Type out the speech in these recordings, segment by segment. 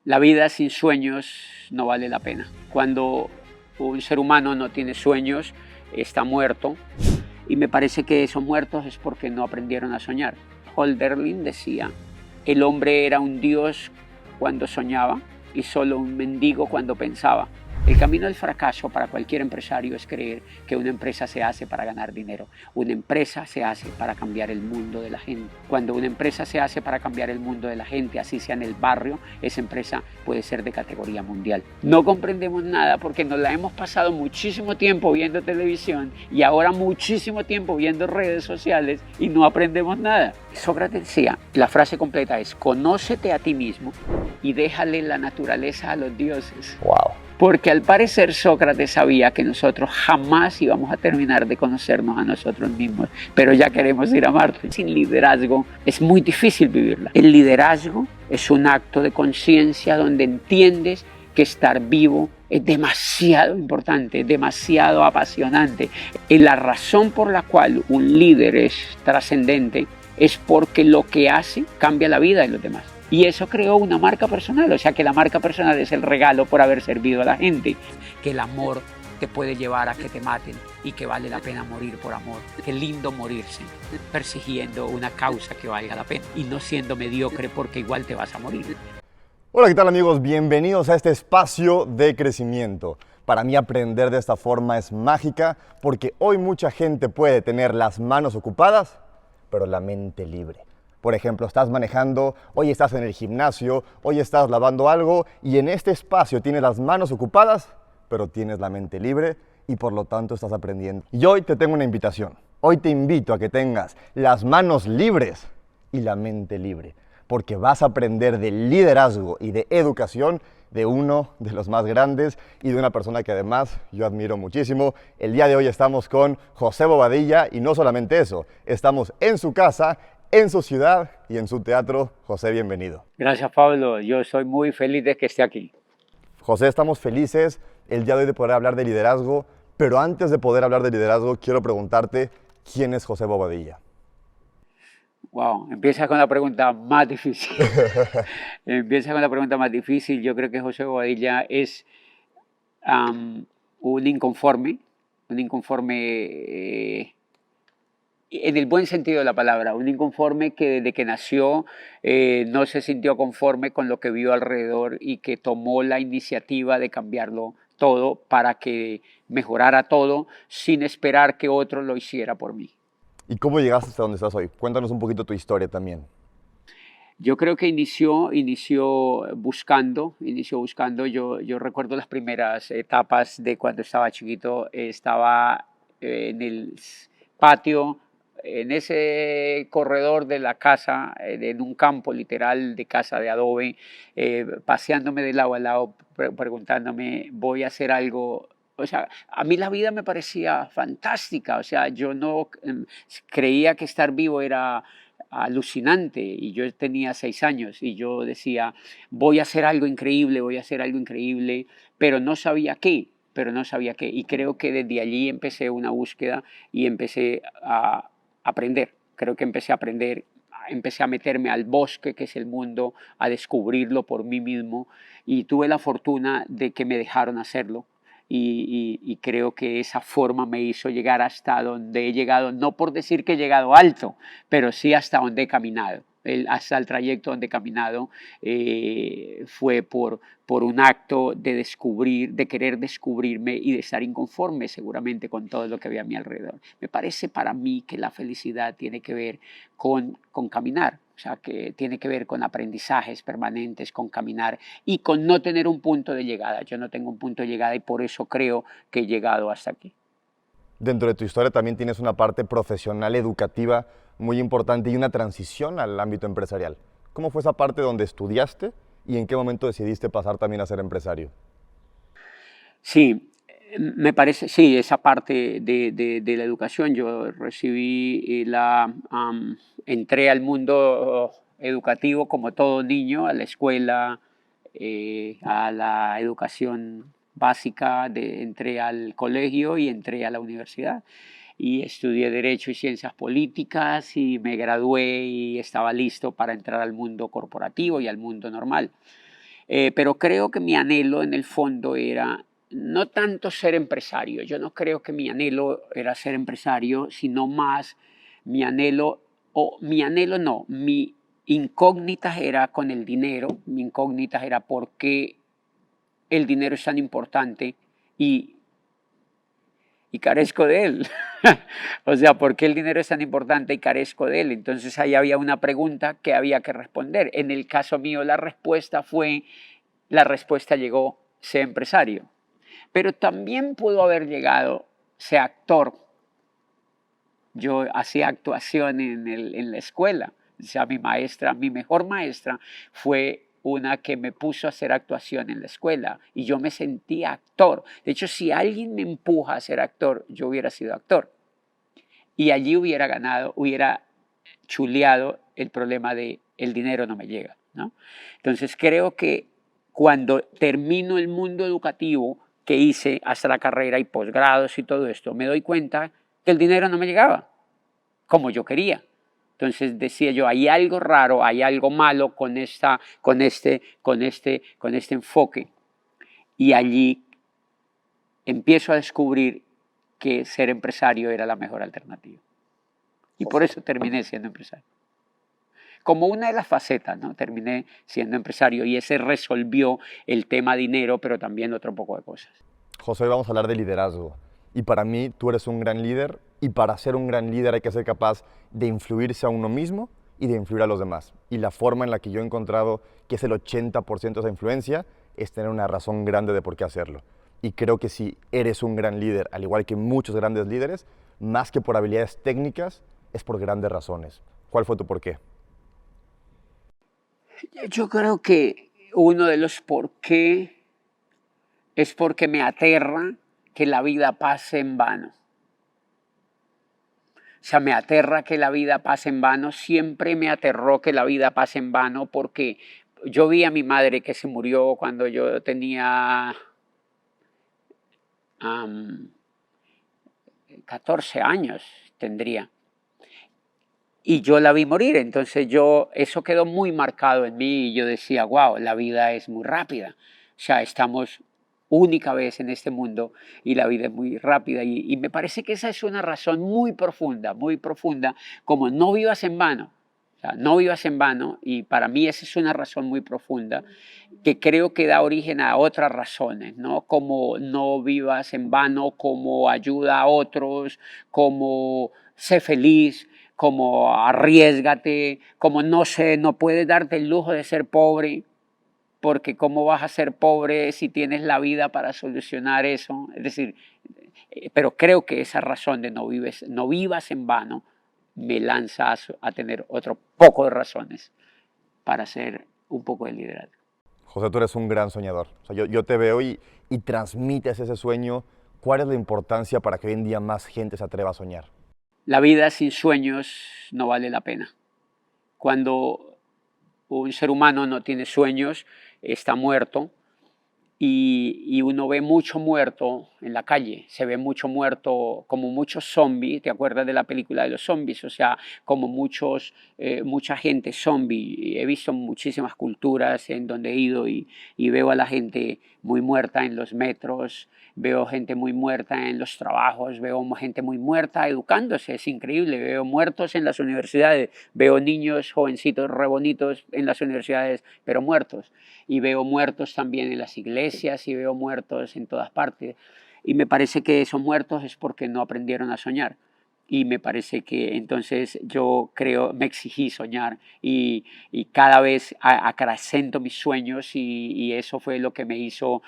La vida sin sueños no vale la pena. Cuando un ser humano no tiene sueños, está muerto. Y me parece que esos muertos es porque no aprendieron a soñar. Hölderlin decía, el hombre era un dios cuando soñaba y solo un mendigo cuando pensaba. El camino del fracaso para cualquier empresario es creer que una empresa se hace para ganar dinero. Una empresa se hace para cambiar el mundo de la gente. Cuando una empresa se hace para cambiar el mundo de la gente, así sea en el barrio, esa empresa puede ser de categoría mundial. No comprendemos nada porque nos la hemos pasado muchísimo tiempo viendo televisión y ahora muchísimo tiempo viendo redes sociales y no aprendemos nada. Sócrates decía, la frase completa es, conócete a ti mismo y déjale la naturaleza a los dioses. Wow. Porque al parecer Sócrates sabía que nosotros jamás íbamos a terminar de conocernos a nosotros mismos, pero ya queremos ir a Marte. Sin liderazgo es muy difícil vivirla. El liderazgo es un acto de conciencia donde entiendes que estar vivo es demasiado importante, demasiado apasionante. Y la razón por la cual un líder es trascendente es porque lo que hace cambia la vida de los demás. Y eso creó una marca personal, o sea que la marca personal es el regalo por haber servido a la gente. Que el amor te puede llevar a que te maten y que vale la pena morir por amor. Qué lindo morirse persiguiendo una causa que valga la pena y no siendo mediocre porque igual te vas a morir. Hola, ¿qué tal amigos? Bienvenidos a este espacio de crecimiento. Para mí aprender de esta forma es mágica porque hoy mucha gente puede tener las manos ocupadas, pero la mente libre. Por ejemplo, estás manejando, hoy estás en el gimnasio, hoy estás lavando algo y en este espacio tienes las manos ocupadas, pero tienes la mente libre y por lo tanto estás aprendiendo. Y hoy te tengo una invitación. Hoy te invito a que tengas las manos libres y la mente libre, porque vas a aprender de liderazgo y de educación de uno de los más grandes y de una persona que además yo admiro muchísimo. El día de hoy estamos con José Bobadilla y no solamente eso, estamos en su casa, en su ciudad y en su teatro. José, bienvenido. Gracias, Pablo. Yo soy muy feliz de que esté aquí. José, estamos felices el día de hoy de poder hablar de liderazgo, pero antes de poder hablar de liderazgo, quiero preguntarte, ¿quién es José Bobadilla? Wow, empieza con la pregunta más difícil. Empieza con la pregunta más difícil. Yo creo que José Bobadilla es un inconforme en el buen sentido de la palabra, un inconforme que desde que nació no se sintió conforme con lo que vio alrededor y que tomó la iniciativa de cambiarlo todo para que mejorara todo sin esperar que otro lo hiciera por mí. ¿Y cómo llegaste hasta donde estás hoy? Cuéntanos un poquito tu historia también. Yo creo que inició buscando. Yo recuerdo las primeras etapas de cuando estaba chiquito. Estaba en el patio, en ese corredor de la casa, en un campo literal de casa de adobe, paseándome de lado a lado, preguntándome, voy a hacer algo. O sea, a mí la vida me parecía fantástica. O sea, yo no creía que estar vivo era alucinante y yo tenía 6 años y yo decía, voy a hacer algo increíble, voy a hacer algo increíble, pero no sabía qué, y creo que desde allí empecé una búsqueda y empecé a aprender, creo que empecé a aprender, empecé a meterme al bosque que es el mundo, a descubrirlo por mí mismo y tuve la fortuna de que me dejaron hacerlo y creo que esa forma me hizo llegar hasta donde he llegado, no por decir que he llegado alto, pero sí hasta donde he caminado. Hasta el trayecto donde he caminado fue por un acto de descubrir, de querer descubrirme y de estar inconforme seguramente con todo lo que había a mi alrededor. Me parece para mí que la felicidad tiene que ver con caminar, o sea, que tiene que ver con aprendizajes permanentes, con caminar y con no tener un punto de llegada. Yo no tengo un punto de llegada y por eso creo que he llegado hasta aquí. Dentro de tu historia también tienes una parte profesional, educativa muy importante y una transición al ámbito empresarial. ¿Cómo fue esa parte donde estudiaste y en qué momento decidiste pasar también a ser empresario? Sí, me parece, sí, esa parte de la educación. Yo recibí entré al mundo educativo como todo niño, a la escuela, a la educación básica, entré al colegio y entré a la universidad y estudié Derecho y Ciencias Políticas y me gradué y estaba listo para entrar al mundo corporativo y al mundo normal. Pero creo que mi anhelo en el fondo era no tanto ser empresario. Yo no creo que mi anhelo era ser empresario, sino más mi anhelo, o mi anhelo no, mi incógnita era con el dinero, mi incógnita era por qué el dinero es tan importante y, y carezco de él. O sea, ¿por qué el dinero es tan importante y carezco de él? Entonces ahí había una pregunta que había que responder. En el caso mío la respuesta llegó, sé empresario. Pero también pudo haber llegado, sé actor. Yo hacía actuación en la escuela. O sea, mi mejor maestra fue una que me puso a hacer actuación en la escuela y yo me sentía actor. De hecho, si alguien me empuja a ser actor, yo hubiera sido actor. Y allí hubiera ganado, hubiera chuleado el problema de el dinero no me llega, ¿no? Entonces creo que cuando termino el mundo educativo que hice hasta la carrera y posgrados y todo esto, me doy cuenta que el dinero no me llegaba como yo quería. Entonces decía yo, hay algo raro, hay algo malo con este enfoque. Y allí empiezo a descubrir que ser empresario era la mejor alternativa. Y por eso terminé siendo empresario. Como una de las facetas, ¿no? Terminé siendo empresario y ese resolvió el tema dinero, pero también otro poco de cosas. José, hoy vamos a hablar de liderazgo. Y para mí, tú eres un gran líder. Y para ser un gran líder hay que ser capaz de influirse a uno mismo y de influir a los demás. Y la forma en la que yo he encontrado que es el 80% de esa influencia es tener una razón grande de por qué hacerlo. Y creo que si eres un gran líder, al igual que muchos grandes líderes, más que por habilidades técnicas, es por grandes razones. ¿Cuál fue tu porqué? Yo creo que uno de los por qué es porque me aterra que la vida pase en vano. O sea, me aterra que la vida pase en vano. Siempre me aterró que la vida pase en vano porque yo vi a mi madre que se murió cuando yo tenía 14 años, tendría. Y yo la vi morir, entonces eso quedó muy marcado en mí y yo decía, wow, la vida es muy rápida. O sea, estamos única vez en este mundo y la vida es muy rápida. Y me parece que esa es una razón muy profunda, como no vivas en vano. O sea, no vivas en vano y para mí esa es una razón muy profunda que creo que da origen a otras razones, ¿no? Como no vivas en vano, como ayuda a otros, como sé feliz, como arriesgate, como no sé, no puedes darte el lujo de ser pobre, porque cómo vas a ser pobre si tienes la vida para solucionar eso. Es decir, pero creo que esa razón de no vivas en vano me lanza a tener otro poco de razones para hacer un poco de liderazgo. José, tú eres un gran soñador. O sea, yo te veo y transmites ese sueño. ¿Cuál es la importancia para que hoy en día más gente se atreva a soñar? La vida sin sueños no vale la pena. Cuando un ser humano no tiene sueños, está muerto y uno ve mucho muerto en la calle, se ve mucho muerto, como muchos zombies, ¿te acuerdas de la película de los zombies? O sea, como mucha gente zombie. He visto muchísimas culturas en donde he ido y veo a la gente muy muerta en los metros, veo gente muy muerta en los trabajos, veo gente muy muerta educándose, es increíble, veo muertos en las universidades, veo niños jovencitos re bonitos en las universidades, pero muertos, y veo muertos también en las iglesias y veo muertos en todas partes, y me parece que esos muertos es porque no aprendieron a soñar. Y me parece que entonces yo creo, me exigí soñar y cada vez acrecento mis sueños y eso fue lo que me hizo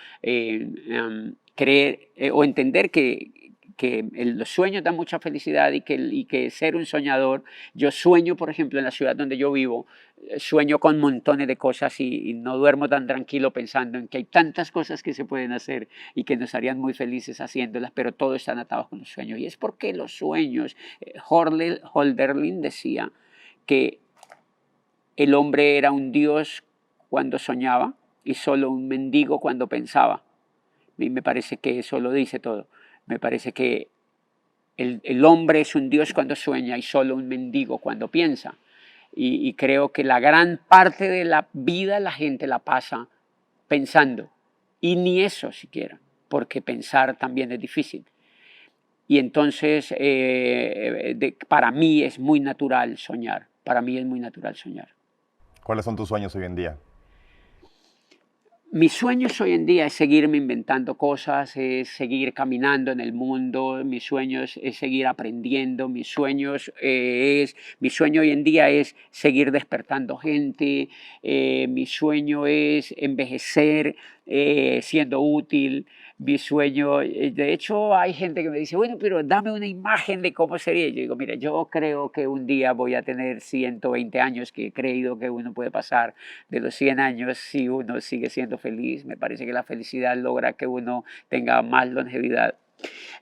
creer o entender que los sueños dan mucha felicidad y que ser un soñador, yo sueño, por ejemplo, en la ciudad donde yo vivo, sueño con montones de cosas y no duermo tan tranquilo pensando en que hay tantas cosas que se pueden hacer y que nos harían muy felices haciéndolas, pero todo están atados con los sueños. Y es porque los sueños, Holderlin decía que el hombre era un dios cuando soñaba y solo un mendigo cuando pensaba. Y me parece que eso lo dice todo. Me parece que el hombre es un dios cuando sueña y solo un mendigo cuando piensa. Y creo que la gran parte de la vida la gente la pasa pensando. Y ni eso siquiera, porque pensar también es difícil. Y entonces, para mí es muy natural soñar. Para mí es muy natural soñar. ¿Cuáles son tus sueños hoy en día? Mis sueños hoy en día es seguirme inventando cosas, es seguir caminando en el mundo, mis sueños es seguir aprendiendo, mi sueño hoy en día es seguir despertando gente, mi sueño es envejecer siendo útil, mi sueño, de hecho hay gente que me dice, bueno, pero dame una imagen de cómo sería. Yo digo, mira, yo creo que un día voy a tener 120 años, que he creído que uno puede pasar de los 100 años si uno sigue siendo feliz. Me parece que la felicidad logra que uno tenga más longevidad.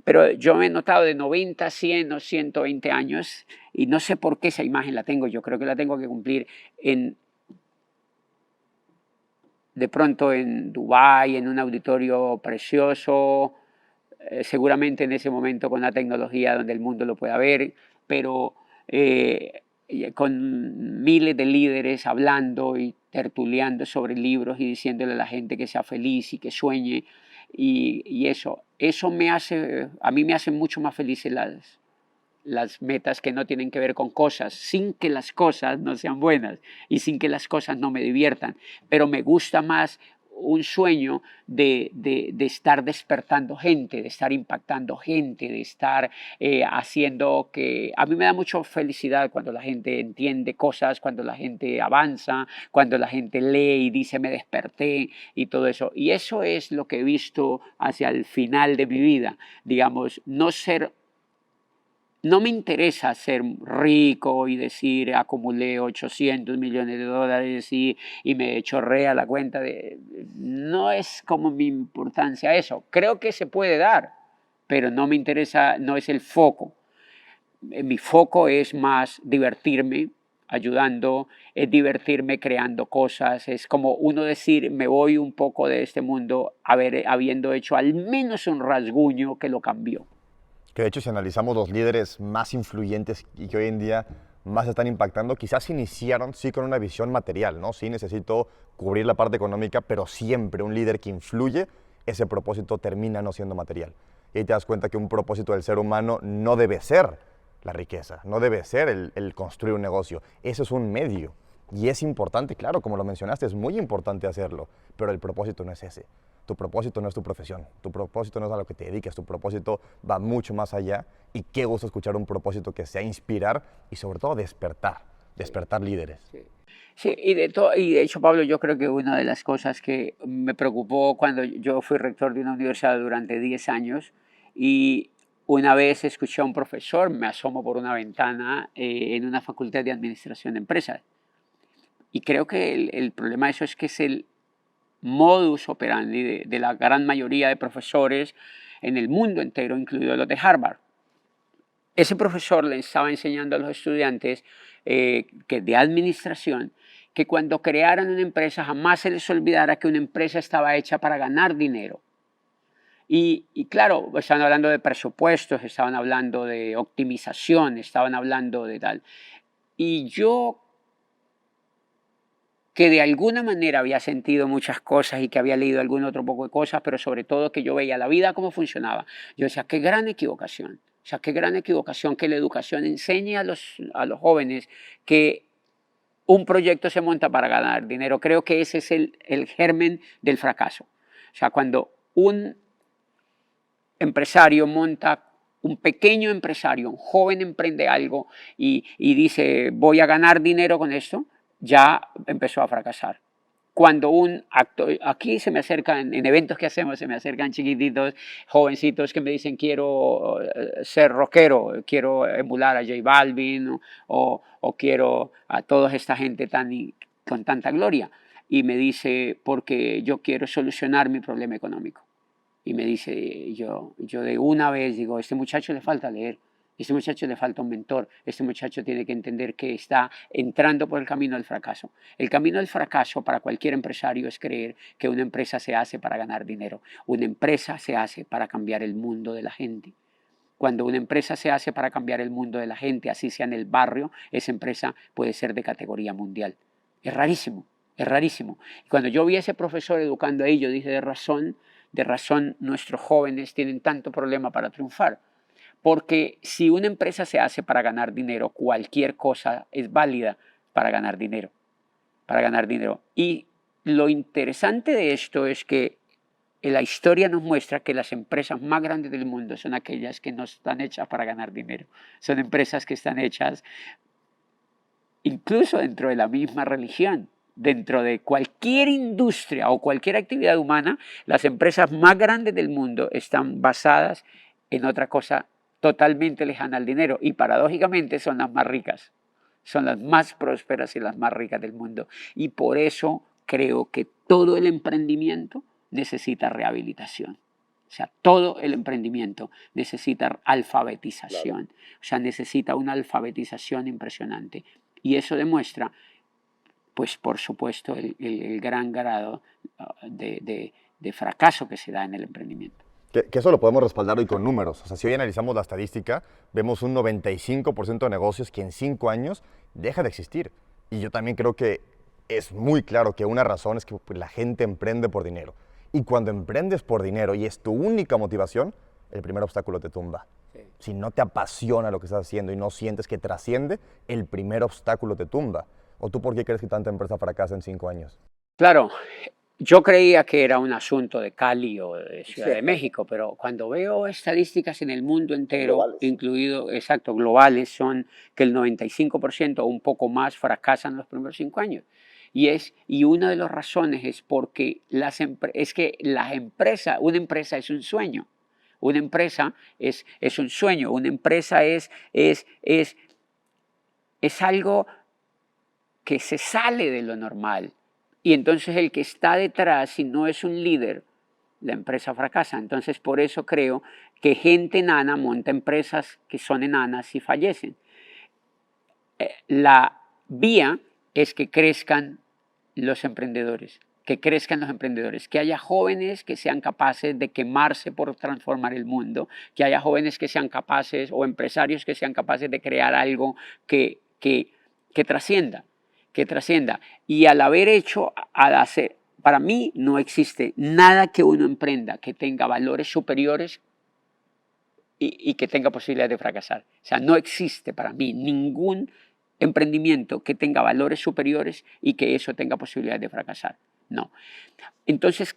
Pero yo me he notado de 90, 100 o 120 años y no sé por qué esa imagen la tengo. Yo creo que la tengo que cumplir de pronto en Dubái, en un auditorio precioso, seguramente en ese momento con la tecnología donde el mundo lo pueda ver, pero con miles de líderes hablando y tertuleando sobre libros y diciéndole a la gente que sea feliz y que sueñe. Y eso a mí me hace mucho más felices las metas que no tienen que ver con cosas, sin que las cosas no sean buenas y sin que las cosas no me diviertan. Pero me gusta más un sueño de estar despertando gente, de estar impactando gente, de estar haciendo que... A mí me da mucha felicidad cuando la gente entiende cosas, cuando la gente avanza, cuando la gente lee y dice me desperté y todo eso. Y eso es lo que he visto hacia el final de mi vida. Digamos, no me interesa ser rico y decir acumulé 800 millones de dólares y me chorrea la cuenta. No es como mi importancia eso. Creo que se puede dar, pero no me interesa, no es el foco. Mi foco es más divertirme ayudando, es divertirme creando cosas. Es como uno decir, me voy un poco de este mundo habiendo hecho al menos un rasguño que lo cambió. Que de hecho, si analizamos los líderes más influyentes y que hoy en día más están impactando, quizás iniciaron sí con una visión material, ¿no? Sí necesito cubrir la parte económica, pero siempre un líder que influye, ese propósito termina no siendo material. Y ahí te das cuenta que un propósito del ser humano no debe ser la riqueza, no debe ser el construir un negocio. Eso es un medio. Y es importante, claro, como lo mencionaste, es muy importante hacerlo, pero el propósito no es ese. Tu propósito no es tu profesión, tu propósito no es a lo que te dediques, tu propósito va mucho más allá y qué gusto escuchar un propósito que sea inspirar y sobre todo despertar líderes. Sí. Sí, y de hecho, Pablo, yo creo que una de las cosas que me preocupó cuando yo fui rector de una universidad durante 10 años y una vez escuché a un profesor, me asomo por una ventana en una facultad de administración de empresas. Y creo que el problema de eso es que es el modus operandi de la gran mayoría de profesores en el mundo entero, incluidos los de Harvard. Ese profesor le estaba enseñando a los estudiantes que de administración que cuando crearan una empresa jamás se les olvidara que una empresa estaba hecha para ganar dinero. Y claro, estaban hablando de presupuestos, estaban hablando de optimización, estaban hablando de tal. Y yo, que de alguna manera había sentido muchas cosas y que había leído algún otro poco de cosas, pero sobre todo que yo veía la vida cómo funcionaba. Yo decía, qué gran equivocación. O sea, qué gran equivocación que la educación enseñe a los jóvenes que un proyecto se monta para ganar dinero. Creo que ese es el germen del fracaso. O sea, cuando un empresario monta, un pequeño empresario, un joven emprende algo y dice, voy a ganar dinero con esto, ya empezó a fracasar. Cuando un actor, aquí se me acercan, en eventos que hacemos, se me acercan chiquititos, jovencitos que me dicen, quiero ser rockero, quiero emular a J Balvin o quiero a toda esta gente con tanta gloria. Y me dice, porque yo quiero solucionar mi problema económico. Y me dice, yo de una vez digo, este muchacho le falta leer, este muchacho le falta un mentor, este muchacho tiene que entender que está entrando por el camino del fracaso. El camino del fracaso para cualquier empresario es creer que una empresa se hace para ganar dinero. Una empresa se hace para cambiar el mundo de la gente. Cuando una empresa se hace para cambiar el mundo de la gente, así sea en el barrio, esa empresa puede ser de categoría mundial. Es rarísimo. Es rarísimo. Y cuando yo vi a ese profesor educando ahí, yo dije, de razón nuestros jóvenes tienen tanto problema para triunfar. Porque si una empresa se hace para ganar dinero, cualquier cosa es válida para ganar dinero. Para ganar dinero. Y lo interesante de esto es que la historia nos muestra que las empresas más grandes del mundo son aquellas que no están hechas para ganar dinero. Son empresas que están hechas incluso dentro de la misma religión. Dentro de cualquier industria o cualquier actividad humana, las empresas más grandes del mundo están basadas en otra cosa totalmente lejana al dinero y paradójicamente son las más ricas, son las más prósperas y las más ricas del mundo. Y por eso creo que todo el emprendimiento necesita rehabilitación. O sea, todo el emprendimiento necesita alfabetización. Claro. O sea, necesita una alfabetización impresionante. Y eso demuestra, pues por supuesto, el gran grado de fracaso que se da en el emprendimiento. Que eso lo podemos respaldar hoy con números. O sea, si hoy analizamos la estadística, vemos un 95% de negocios que en 5 años deja de existir. Y yo también creo que es muy claro que una razón es que la gente emprende por dinero. Y cuando emprendes por dinero y es tu única motivación, el primer obstáculo te tumba. Sí. Si no te apasiona lo que estás haciendo y no sientes que trasciende, el primer obstáculo te tumba. ¿O tú por qué crees que tanta empresa fracasa en 5 años? Claro. Yo creía que era un asunto de Cali o de Ciudad de México, pero cuando veo estadísticas en el mundo entero, globales, incluido, exacto, globales, son que el 95% o un poco más fracasan los primeros 5 años. Y una de las razones es porque una empresa es un sueño. Una empresa es un sueño, una empresa es algo que se sale de lo normal. Y entonces el que está detrás, si no es un líder, la empresa fracasa. Entonces por eso creo que gente enana monta empresas que son enanas y fallecen. La vía es que crezcan los emprendedores, que haya jóvenes que sean capaces de quemarse por transformar el mundo, que haya jóvenes que sean capaces o empresarios que sean capaces de crear algo que trascienda. Y al haber hecho, para mí no existe nada que uno emprenda que tenga valores superiores y que tenga posibilidad de fracasar. O sea, no existe para mí ningún emprendimiento que tenga valores superiores y que eso tenga posibilidad de fracasar. No. Entonces,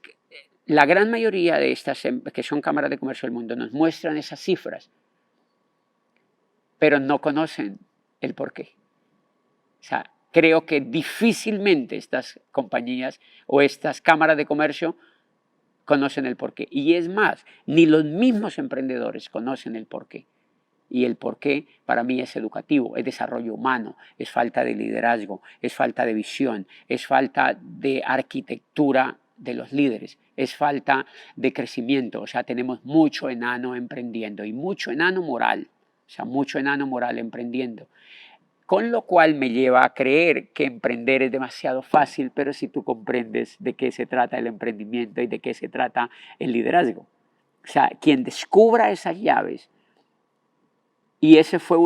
la gran mayoría de estas que son cámaras de comercio del mundo nos muestran esas cifras, pero no conocen el porqué. O sea, creo que difícilmente estas compañías o estas cámaras de comercio conocen el porqué. Y es más, ni los mismos emprendedores conocen el porqué. Y el porqué para mí es educativo, es desarrollo humano, es falta de liderazgo, es falta de visión, es falta de arquitectura de los líderes, es falta de crecimiento. O sea, tenemos mucho enano emprendiendo y mucho enano moral, o sea, mucho enano moral emprendiendo. Con lo cual me lleva a creer que emprender es demasiado fácil, pero si tú comprendes de qué se trata el emprendimiento y de qué se trata el liderazgo. O sea, quien descubra esas llaves, y ese fue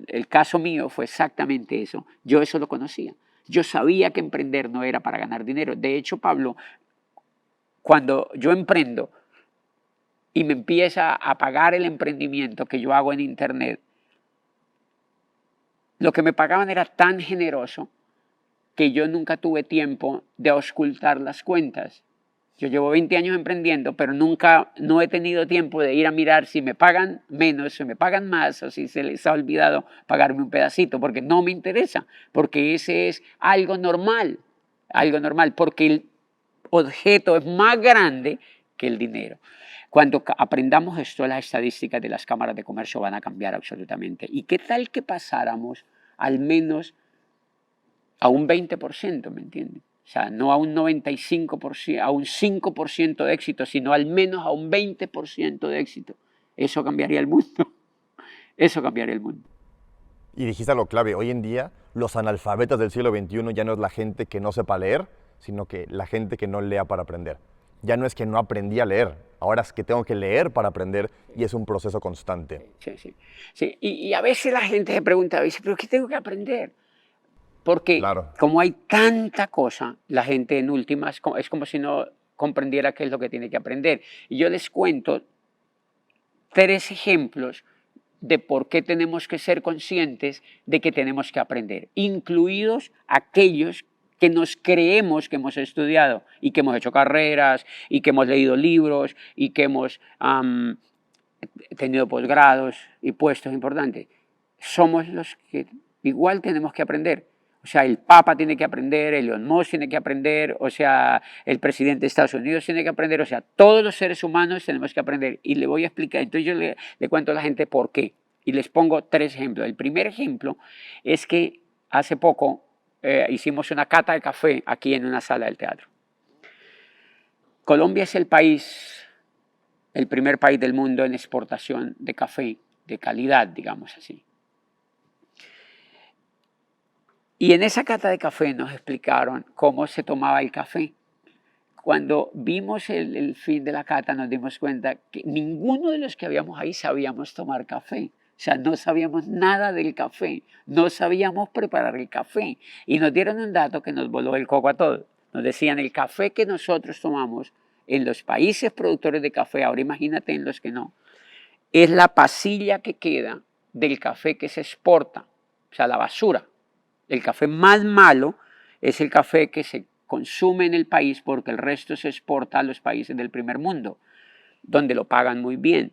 el caso mío fue exactamente eso. Yo eso lo conocía. Yo sabía que emprender no era para ganar dinero. De hecho, Pablo, cuando yo emprendo y me empieza a pagar el emprendimiento que yo hago en Internet, lo que me pagaban era tan generoso que yo nunca tuve tiempo de auscultar las cuentas. Yo llevo 20 años emprendiendo, pero no he tenido tiempo de ir a mirar si me pagan menos, si me pagan más o si se les ha olvidado pagarme un pedacito, porque no me interesa, porque ese es algo normal, porque el objeto es más grande que el dinero. Cuando aprendamos esto, las estadísticas de las cámaras de comercio van a cambiar absolutamente. ¿Y qué tal que pasáramos al menos a un 20%, ¿me entienden? O sea, no a un 95%, a un 5% de éxito, sino al menos a un 20% de éxito. Eso cambiaría el mundo. Eso cambiaría el mundo. Y dijiste algo clave. Hoy en día, los analfabetas del siglo XXI ya no es la gente que no sepa leer, sino que la gente que no lea para aprender. Ya no es que no aprendí a leer, ahora es que tengo que leer para aprender y es un proceso constante. Sí. Y a veces la gente se pregunta, dice, ¿pero qué tengo que aprender? Porque Claro. como hay tanta cosa, la gente en últimas es como si no comprendiera qué es lo que tiene que aprender. Y yo les cuento 3 ejemplos de por qué tenemos que ser conscientes de que tenemos que aprender, incluidos aquellos que nos creemos que hemos estudiado y que hemos hecho carreras y que hemos leído libros y que hemos tenido posgrados y puestos importantes. Somos los que igual tenemos que aprender. O sea, el Papa tiene que aprender, Elon Musk tiene que aprender, o sea, el presidente de Estados Unidos tiene que aprender, o sea, todos los seres humanos tenemos que aprender. Y le voy a explicar, entonces yo le cuento a la gente por qué. Y les pongo 3 ejemplos. El primer ejemplo es que hace poco hicimos una cata de café aquí en una sala del teatro. Colombia es el primer país del mundo en exportación de café de calidad, digamos así. Y en esa cata de café nos explicaron cómo se tomaba el café. Cuando vimos el fin de la cata nos dimos cuenta que ninguno de los que habíamos ahí sabíamos tomar café. O sea, no sabíamos nada del café, no sabíamos preparar el café. Y nos dieron un dato que nos voló el coco a todos. Nos decían, el café que nosotros tomamos en los países productores de café, ahora imagínate en los que no, es la pasilla que queda del café que se exporta, o sea, la basura. El café más malo es el café que se consume en el país porque el resto se exporta a los países del primer mundo, donde lo pagan muy bien.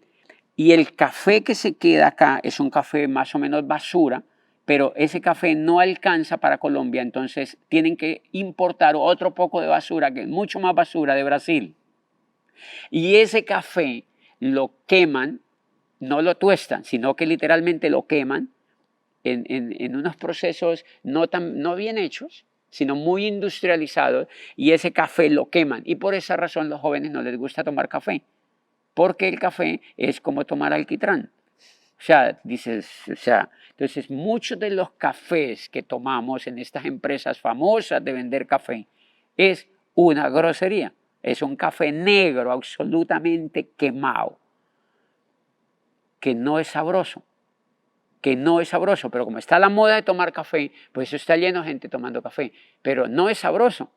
Y el café que se queda acá es un café más o menos basura, pero ese café no alcanza para Colombia, entonces tienen que importar otro poco de basura, que es mucho más basura de Brasil. Y ese café lo queman, no lo tuestan, sino que literalmente lo queman en unos procesos no bien hechos, sino muy industrializados, y ese café lo queman. Y por esa razón los jóvenes no les gusta tomar café, porque el café es como tomar alquitrán. O sea, entonces muchos de los cafés que tomamos en estas empresas famosas de vender café es una grosería. Es un café negro, absolutamente quemado, que no es sabroso. Que no es sabroso, pero como está la moda de tomar café, pues eso está lleno de gente tomando café, pero no es sabroso.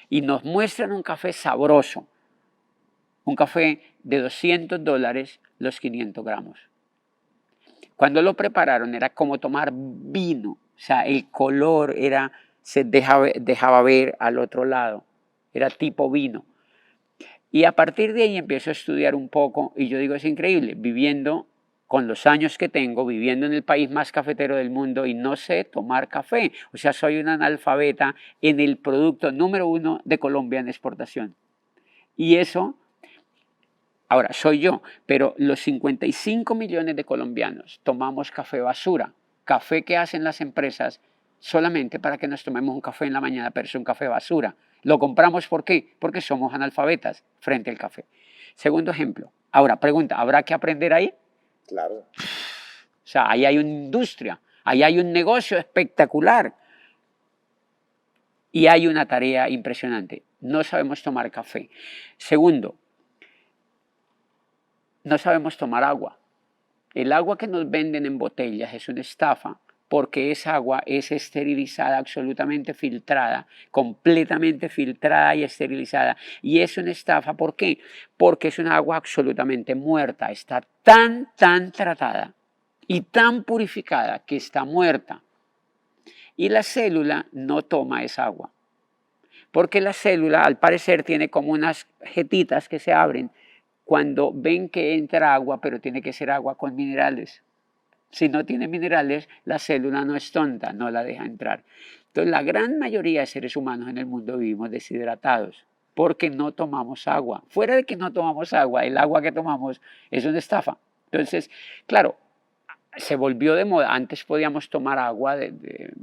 Y nos muestran un café sabroso, un café de $200 los 500 gramos. Cuando lo prepararon era como tomar vino, o sea, el color se dejaba ver al otro lado, era tipo vino. Y a partir de ahí empiezo a estudiar un poco y yo digo, es increíble, viviendo con los años que tengo, viviendo en el país más cafetero del mundo y no sé tomar café. O sea, soy un analfabeta en el producto número 1 de Colombia en exportación. Y eso, ahora, soy yo, pero los 55 millones de colombianos tomamos café basura, café que hacen las empresas solamente para que nos tomemos un café en la mañana, pero es un café basura. Lo compramos ¿por qué? Porque somos analfabetas frente al café. Segundo ejemplo. Ahora, pregunta, ¿habrá que aprender ahí? Claro. O sea, ahí hay una industria, ahí hay un negocio espectacular y hay una tarea impresionante. No sabemos tomar café. Segundo, no sabemos tomar agua. El agua que nos venden en botellas es una estafa porque esa agua es esterilizada, absolutamente filtrada, completamente filtrada y esterilizada. Y es una estafa, ¿por qué? Porque es una agua absolutamente muerta, está tan tratada y tan purificada que está muerta. Y la célula no toma esa agua, porque la célula al parecer tiene como unas jetitas que se abren cuando ven que entra agua, pero tiene que ser agua con minerales. Si no tiene minerales, la célula no es tonta, no la deja entrar. Entonces, la gran mayoría de seres humanos en el mundo vivimos deshidratados porque no tomamos agua. Fuera de que no tomamos agua, el agua que tomamos es una estafa. Entonces, claro, se volvió de moda. Antes podíamos tomar agua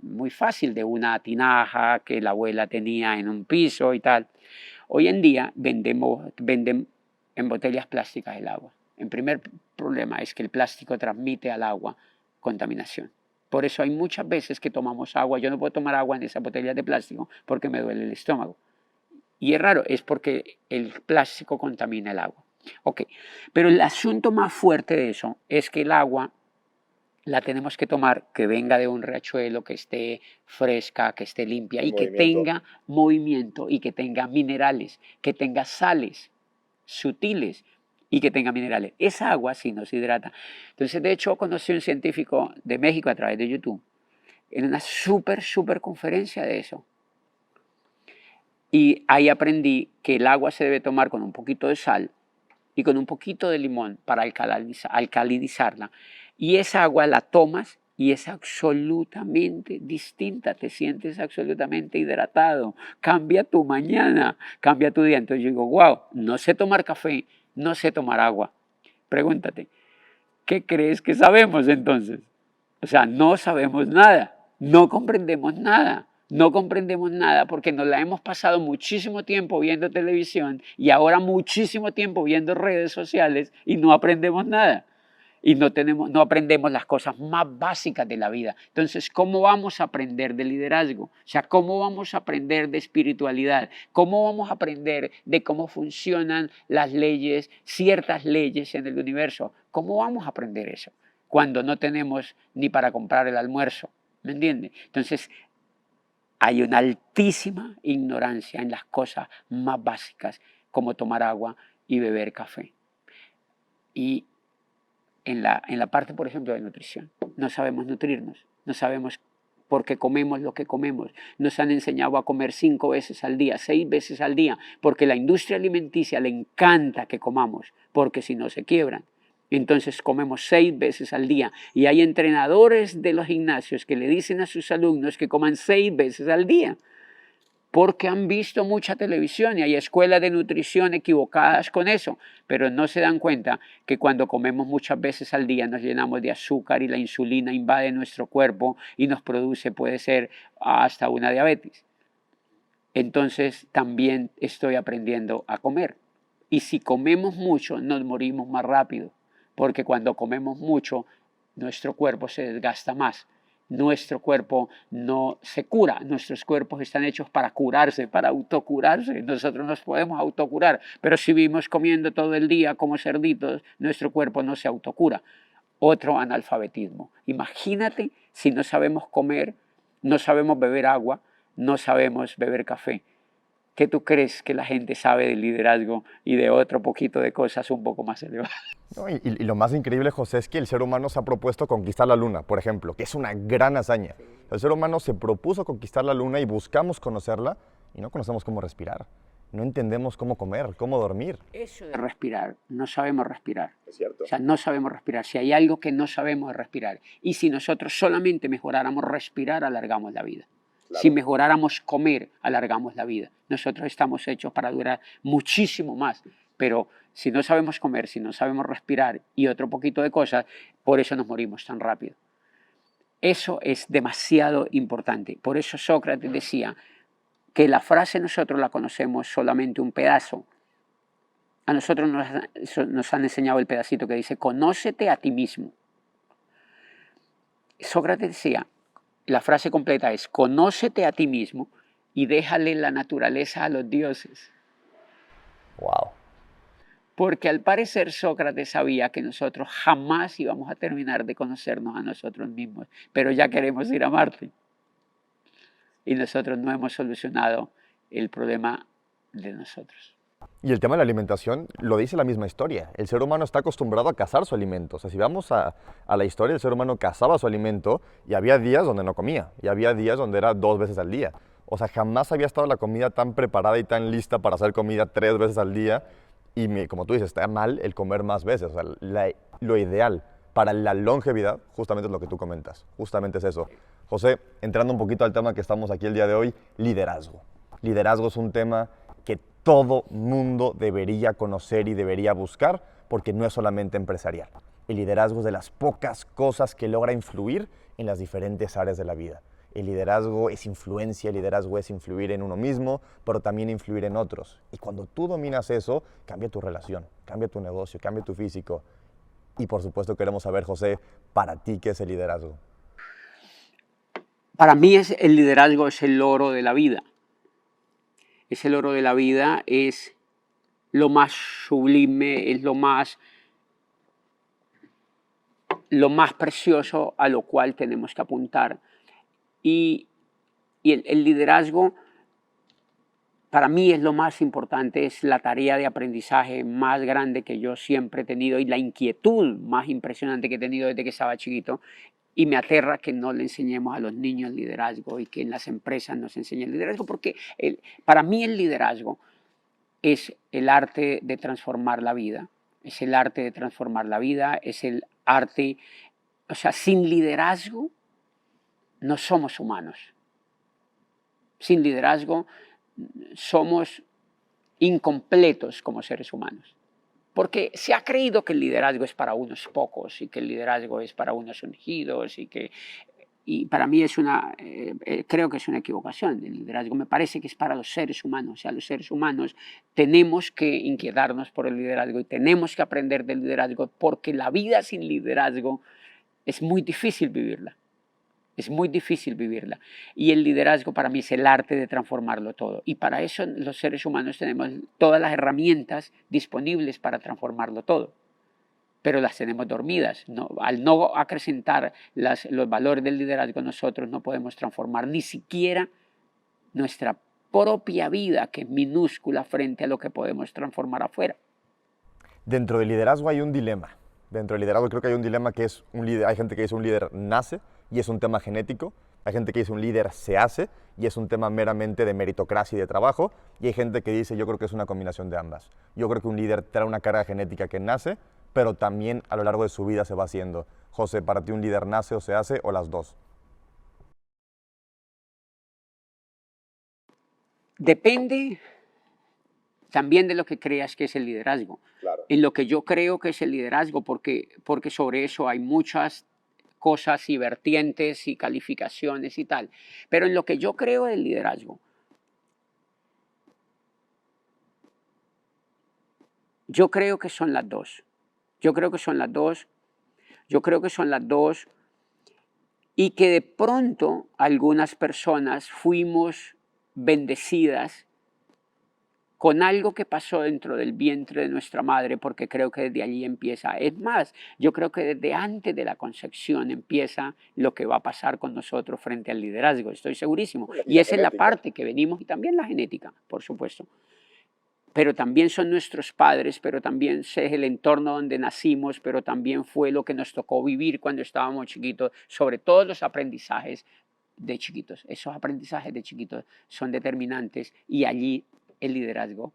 muy fácil de una tinaja que la abuela tenía en un piso y tal. Hoy en día venden en botellas plásticas el agua. El primer problema es que el plástico transmite al agua contaminación. Por eso hay muchas veces que tomamos agua. Yo no puedo tomar agua en esas botellas de plástico porque me duele el estómago. Y es raro, es porque el plástico contamina el agua. Ok, pero el asunto más fuerte de eso es que el agua la tenemos que tomar que venga de un riachuelo, que esté fresca, que esté limpia En y que movimiento. tenga movimiento y que tenga minerales, que tenga sales sutiles y que tenga minerales. Esa agua sí nos hidrata. Entonces, de hecho, conocí a un científico de México a través de YouTube en una súper conferencia de eso. Y ahí aprendí que el agua se debe tomar con un poquito de sal y con un poquito de limón para alcalinizarla. Y esa agua la tomas y es absolutamente distinta, te sientes absolutamente hidratado, cambia tu mañana, cambia tu día. Entonces yo digo, wow, no sé tomar café, no sé tomar agua. Pregúntate, ¿qué crees que sabemos entonces? O sea, no sabemos nada, no comprendemos nada. No comprendemos nada porque nos la hemos pasado muchísimo tiempo viendo televisión y ahora muchísimo tiempo viendo redes sociales y no aprendemos nada. Y no aprendemos las cosas más básicas de la vida. Entonces, ¿cómo vamos a aprender de liderazgo? O sea, ¿cómo vamos a aprender de espiritualidad? ¿Cómo vamos a aprender de cómo funcionan las leyes, ciertas leyes en el universo? ¿Cómo vamos a aprender eso cuando no tenemos ni para comprar el almuerzo? ¿Me entiende? Entonces, hay una altísima ignorancia en las cosas más básicas, como tomar agua y beber café. Y en la parte, por ejemplo, de nutrición, no sabemos nutrirnos, no sabemos por qué comemos lo que comemos. Nos han enseñado a comer 5 veces al día, 6 veces al día, porque la industria alimenticia le encanta que comamos, porque si no se quiebran. Entonces comemos 6 veces al día y hay entrenadores de los gimnasios que le dicen a sus alumnos que coman 6 veces al día porque han visto mucha televisión y hay escuelas de nutrición equivocadas con eso, pero no se dan cuenta que cuando comemos muchas veces al día nos llenamos de azúcar y la insulina invade nuestro cuerpo y nos produce, puede ser, hasta una diabetes. Entonces también estoy aprendiendo a comer. Y si comemos mucho, nos morimos más rápido, porque cuando comemos mucho, nuestro cuerpo se desgasta más. Nuestro cuerpo no se cura, nuestros cuerpos están hechos para curarse, para autocurarse. Nosotros nos podemos autocurar, pero si vivimos comiendo todo el día como cerditos, nuestro cuerpo no se autocura. Otro analfabetismo. Imagínate si no sabemos comer, no sabemos beber agua, no sabemos beber café. ¿Qué tú crees que la gente sabe del liderazgo y de otro poquito de cosas un poco más elevadas? No, y lo más increíble, José, es que el ser humano se ha propuesto conquistar la luna, por ejemplo, que es una gran hazaña. El ser humano se propuso conquistar la luna y buscamos conocerla y no conocemos cómo respirar. No entendemos cómo comer, cómo dormir. Eso de respirar, no sabemos respirar. Es cierto. O sea, no sabemos respirar. Si hay algo que no sabemos es respirar. Y si nosotros solamente mejoráramos respirar, alargamos la vida. Claro. Si mejoráramos comer, alargamos la vida. Nosotros estamos hechos para durar muchísimo más. Pero si no sabemos comer, si no sabemos respirar y otro poquito de cosas, por eso nos morimos tan rápido. Eso es demasiado importante. Por eso Sócrates decía que la frase nosotros la conocemos solamente un pedazo. A nosotros nos han enseñado el pedacito que dice, conócete a ti mismo. Sócrates decía, la frase completa es, conócete a ti mismo y déjale la naturaleza a los dioses. Wow. Porque al parecer Sócrates sabía que nosotros jamás íbamos a terminar de conocernos a nosotros mismos, pero ya queremos ir a Marte. Y nosotros no hemos solucionado el problema de nosotros. Y el tema de la alimentación lo dice la misma historia. El ser humano está acostumbrado a cazar su alimento. O sea, si vamos a la historia, el ser humano cazaba su alimento y había días donde no comía. Y había días donde era 2 veces al día. O sea, jamás había estado la comida tan preparada y tan lista para hacer comida 3 veces al día. Y como tú dices, está mal el comer más veces. O sea, lo ideal para la longevidad justamente es lo que tú comentas. Justamente es eso. José, entrando un poquito al tema que estamos aquí el día de hoy, liderazgo. Liderazgo es un tema que todo mundo debería conocer y debería buscar porque no es solamente empresarial. El liderazgo es de las pocas cosas que logra influir en las diferentes áreas de la vida. El liderazgo es influencia, el liderazgo es influir en uno mismo, pero también influir en otros. Y cuando tú dominas eso, cambia tu relación, cambia tu negocio, cambia tu físico. Y por supuesto queremos saber, José, para ti, ¿qué es el liderazgo? Para mí el liderazgo es el oro de la vida. Es el oro de la vida, es lo más sublime, es lo más lo más precioso a lo cual tenemos que apuntar. Y, el liderazgo para mí es lo más importante, es la tarea de aprendizaje más grande que yo siempre he tenido y la inquietud más impresionante que he tenido desde que estaba chiquito. Y me aterra que no le enseñemos a los niños liderazgo y que en las empresas nos enseñen liderazgo, porque para mí el liderazgo es el arte de transformar la vida. Es el arte de transformar la vida, es el arte, o sea, sin liderazgo no somos humanos. Sin liderazgo somos incompletos como seres humanos. Porque se ha creído que el liderazgo es para unos pocos y que el liderazgo es para unos ungidos y para mí creo que es una equivocación. El liderazgo me parece que es para los seres humanos. O sea, los seres humanos tenemos que inquietarnos por el liderazgo y tenemos que aprender del liderazgo porque la vida sin liderazgo es muy difícil vivirla. Es muy difícil vivirla. Y el liderazgo para mí es el arte de transformarlo todo. Y para eso los seres humanos tenemos todas las herramientas disponibles para transformarlo todo. Pero las tenemos dormidas. No, al no acrecentar los valores del liderazgo, nosotros no podemos transformar ni siquiera nuestra propia vida, que es minúscula frente a lo que podemos transformar afuera. Dentro del liderazgo hay un dilema. Dentro del liderazgo creo que hay un dilema que es hay gente que dice un líder nace y es un tema genético. Hay gente que dice un líder se hace y es un tema meramente de meritocracia y de trabajo. Y hay gente que dice yo creo que es una combinación de ambas. Yo creo que un líder trae una carga genética que nace, pero también a lo largo de su vida se va haciendo. José, ¿para ti un líder nace o se hace o las dos? Depende también de lo que creas que es el liderazgo. Claro. En lo que yo creo que es el liderazgo, porque sobre eso hay muchas cosas y vertientes y calificaciones y tal. Pero en lo que yo creo del liderazgo, yo creo que son las dos. Yo creo que son las dos. Yo creo que son las dos. Y que de pronto algunas personas fuimos bendecidas con algo que pasó dentro del vientre de nuestra madre, porque creo que desde allí empieza. Es más, yo creo que desde antes de la concepción empieza lo que va a pasar con nosotros frente al liderazgo, estoy segurísimo. Y esa es la parte que venimos, y también la genética, por supuesto. Pero también son nuestros padres, pero también es el entorno donde nacimos, pero también fue lo que nos tocó vivir cuando estábamos chiquitos, sobre todo los aprendizajes de chiquitos. Esos aprendizajes de chiquitos son determinantes y allí el liderazgo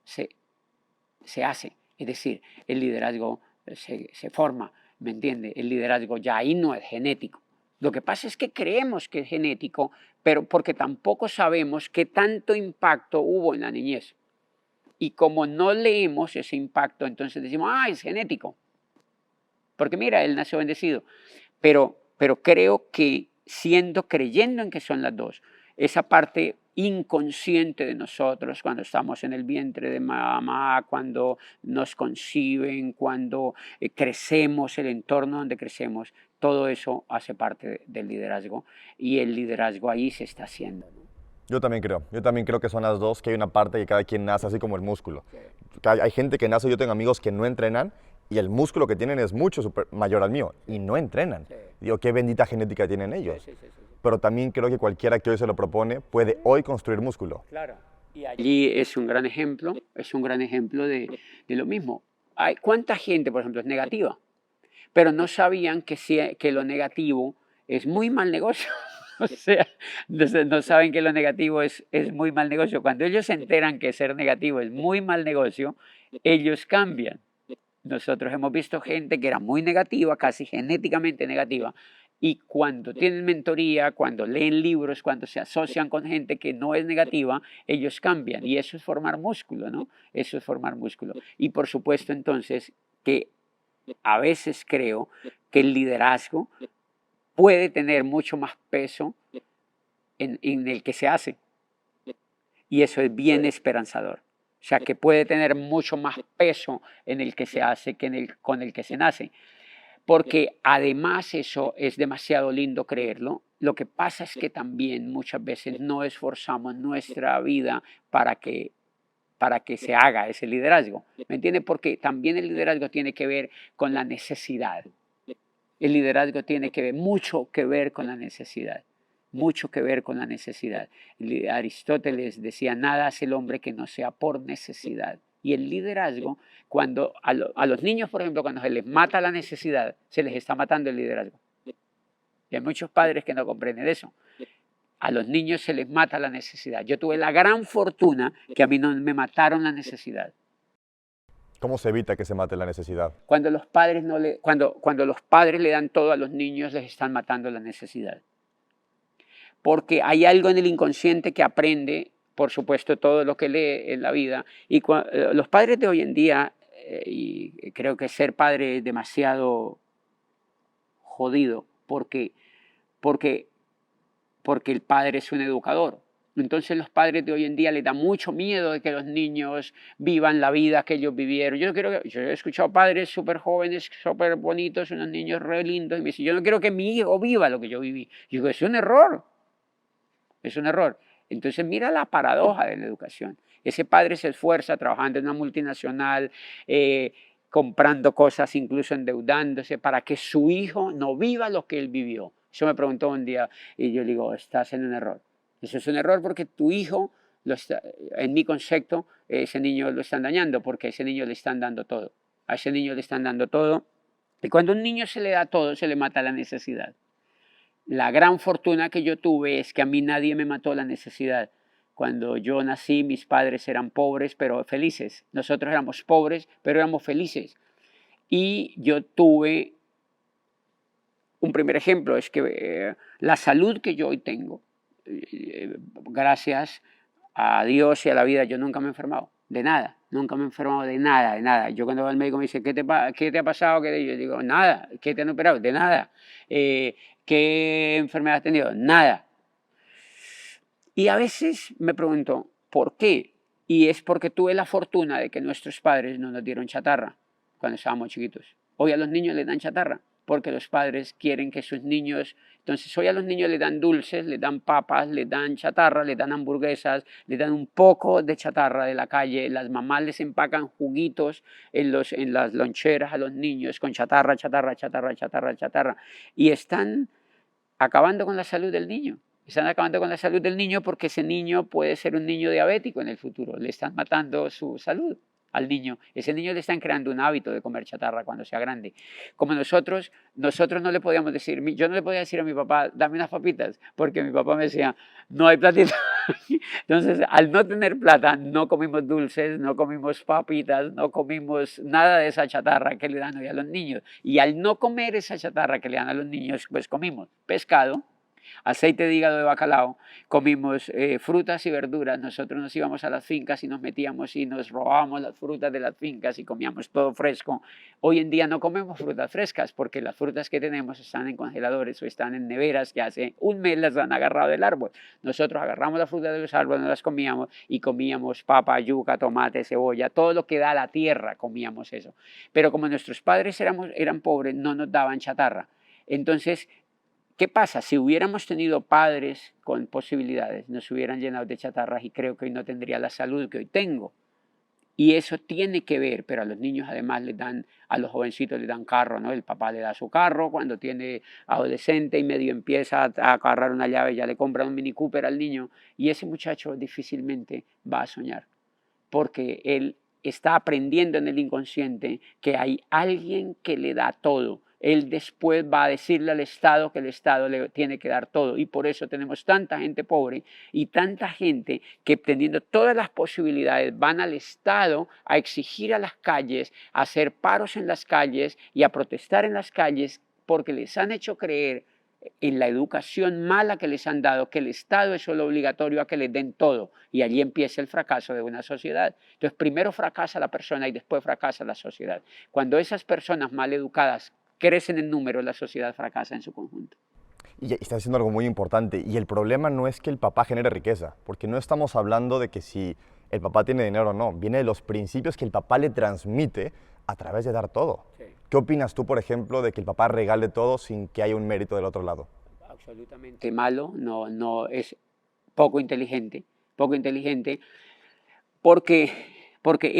se hace. Es decir, el liderazgo se forma, ¿me entiende? El liderazgo ya ahí no es genético. Lo que pasa es que creemos que es genético, pero porque tampoco sabemos qué tanto impacto hubo en la niñez. Y como no leemos ese impacto, entonces decimos, es genético. Porque mira, él nació bendecido. Pero creo que creyendo en que son las dos, esa parte inconsciente de nosotros cuando estamos en el vientre de mamá, cuando nos conciben, cuando crecemos, el entorno donde crecemos, todo eso hace parte del liderazgo y el liderazgo ahí se está haciendo, ¿no? Yo también creo que son las dos, que hay una parte que cada quien nace así como el músculo. Hay gente que nace, yo tengo amigos que no entrenan y el músculo que tienen es mucho mayor al mío y no entrenan. Sí. Digo, qué bendita genética tienen ellos. Sí. Pero también creo que cualquiera que hoy se lo propone puede hoy construir músculo. Claro. Y allí es un gran ejemplo de lo mismo. ¿Cuánta gente, por ejemplo, es negativa? Pero no sabían que lo negativo es muy mal negocio. O sea, no saben que lo negativo es muy mal negocio. Cuando ellos se enteran que ser negativo es muy mal negocio, ellos cambian. Nosotros hemos visto gente que era muy negativa, casi genéticamente negativa, y cuando tienen mentoría, cuando leen libros, cuando se asocian con gente que no es negativa, ellos cambian. Y eso es formar músculo, ¿no? Eso es formar músculo. Y por supuesto entonces que a veces creo que el liderazgo puede tener mucho más peso en el que se hace. Y eso es bien esperanzador. O sea, que puede tener mucho más peso en el que se hace que con el que se nace. Porque además eso es demasiado lindo creerlo. Lo que pasa es que también muchas veces no esforzamos nuestra vida para que se haga ese liderazgo. ¿Me entiende? Porque también el liderazgo tiene que ver con la necesidad. El liderazgo tiene que ver, mucho que ver con la necesidad, mucho que ver con la necesidad. Aristóteles decía, nada hace el hombre que no sea por necesidad. Y el liderazgo, cuando a los niños, por ejemplo, cuando se les mata la necesidad, se les está matando el liderazgo. Y hay muchos padres que no comprenden eso. A los niños se les mata la necesidad. Yo tuve la gran fortuna que a mí no me mataron la necesidad. ¿Cómo se evita que se mate la necesidad? Cuando los padres, cuando los padres le dan todo a los niños, les están matando la necesidad. Porque hay algo en el inconsciente que aprende, por supuesto, todo lo que lee en la vida. Y los padres de hoy en día, y creo que ser padre es demasiado jodido, porque el padre es un educador. Entonces los padres de hoy en día les da mucho miedo de que los niños vivan la vida que ellos vivieron. Yo he escuchado padres súper jóvenes, súper bonitos, unos niños re lindos, y me dicen, yo no quiero que mi hijo viva lo que yo viví. Yo digo, es un error, es un error. Entonces mira la paradoja de la educación. Ese padre se esfuerza trabajando en una multinacional, comprando cosas, incluso endeudándose, para que su hijo no viva lo que él vivió. Eso me preguntó un día y yo le digo, estás en un error. Eso es un error porque tu hijo, en mi concepto, ese niño lo están dañando porque a ese niño le están dando todo. A ese niño le están dando todo. Y cuando a un niño se le da todo, se le mata la necesidad. La gran fortuna que yo tuve es que a mí nadie me mató la necesidad. Cuando yo nací, mis padres eran pobres, pero felices. Nosotros éramos pobres, pero éramos felices. Y yo tuve un primer ejemplo, es que la salud que yo hoy tengo, gracias a Dios y a la vida, yo nunca me he enfermado de nada, nunca me he enfermado de nada, de nada. Yo cuando voy al médico me dice, ¿qué te ha pasado? Yo digo, nada. ¿Qué te han operado? De nada. ¿Qué enfermedad has tenido? Nada. Y a veces me pregunto, ¿por qué? Y es porque tuve la fortuna de que nuestros padres no nos dieron chatarra cuando estábamos chiquitos. Hoy a los niños les dan chatarra porque los padres quieren que sus niños... Entonces hoy a los niños les dan dulces, les dan papas, les dan chatarra, les dan hamburguesas, les dan un poco de chatarra de la calle. Las mamás les empacan juguitos en las loncheras a los niños con chatarra, chatarra, chatarra, chatarra, chatarra. Y están acabando con la salud del niño. Están acabando con la salud del niño porque ese niño puede ser un niño diabético en el futuro. Le están matando su salud al niño. Ese niño le están creando un hábito de comer chatarra cuando sea grande. Como nosotros no le podíamos decir, yo no le podía decir a mi papá, dame unas papitas, porque mi papá me decía, no hay platita. Entonces, al no tener plata, no comimos dulces, no comimos papitas, no comimos nada de esa chatarra que le dan hoy a los niños. Y al no comer esa chatarra que le dan a los niños, pues comimos pescado, aceite de hígado de bacalao, comimos frutas y verduras. Nosotros nos íbamos a las fincas y nos metíamos y nos robábamos las frutas de las fincas y comíamos todo fresco. Hoy en día no comemos frutas frescas porque las frutas que tenemos están en congeladores o están en neveras que hace un mes las han agarrado del árbol. Nosotros agarramos las frutas de los árboles, no las comíamos y comíamos papa, yuca, tomate, cebolla, todo lo que da la tierra comíamos eso. Pero como nuestros padres eran pobres, no nos daban chatarra. Entonces, ¿qué pasa? Si hubiéramos tenido padres con posibilidades, nos hubieran llenado de chatarras y creo que hoy no tendría la salud que hoy tengo. Y eso tiene que ver, pero a los niños además a los jovencitos les dan carro, ¿no? El papá le da su carro, cuando tiene adolescente y medio empieza a agarrar una llave, ya le compra un Mini Cooper al niño y ese muchacho difícilmente va a soñar, porque él está aprendiendo en el inconsciente que hay alguien que le da todo. Él después va a decirle al Estado que el Estado le tiene que dar todo. Y por eso tenemos tanta gente pobre y tanta gente que teniendo todas las posibilidades van al Estado a exigir a las calles, a hacer paros en las calles y a protestar en las calles porque les han hecho creer en la educación mala que les han dado, que el Estado es solo obligatorio a que les den todo. Y allí empieza el fracaso de una sociedad. Entonces, primero fracasa la persona y después fracasa la sociedad. Cuando esas personas mal educadas crecen en número, la sociedad fracasa en su conjunto. Y está diciendo algo muy importante. Y el problema no es que el papá genere riqueza, porque no estamos hablando de que si el papá tiene dinero o no. Viene de los principios que el papá le transmite a través de dar todo. Sí. ¿Qué opinas tú, por ejemplo, de que el papá regale todo sin que haya un mérito del otro lado? Absolutamente malo, no es poco inteligente, porque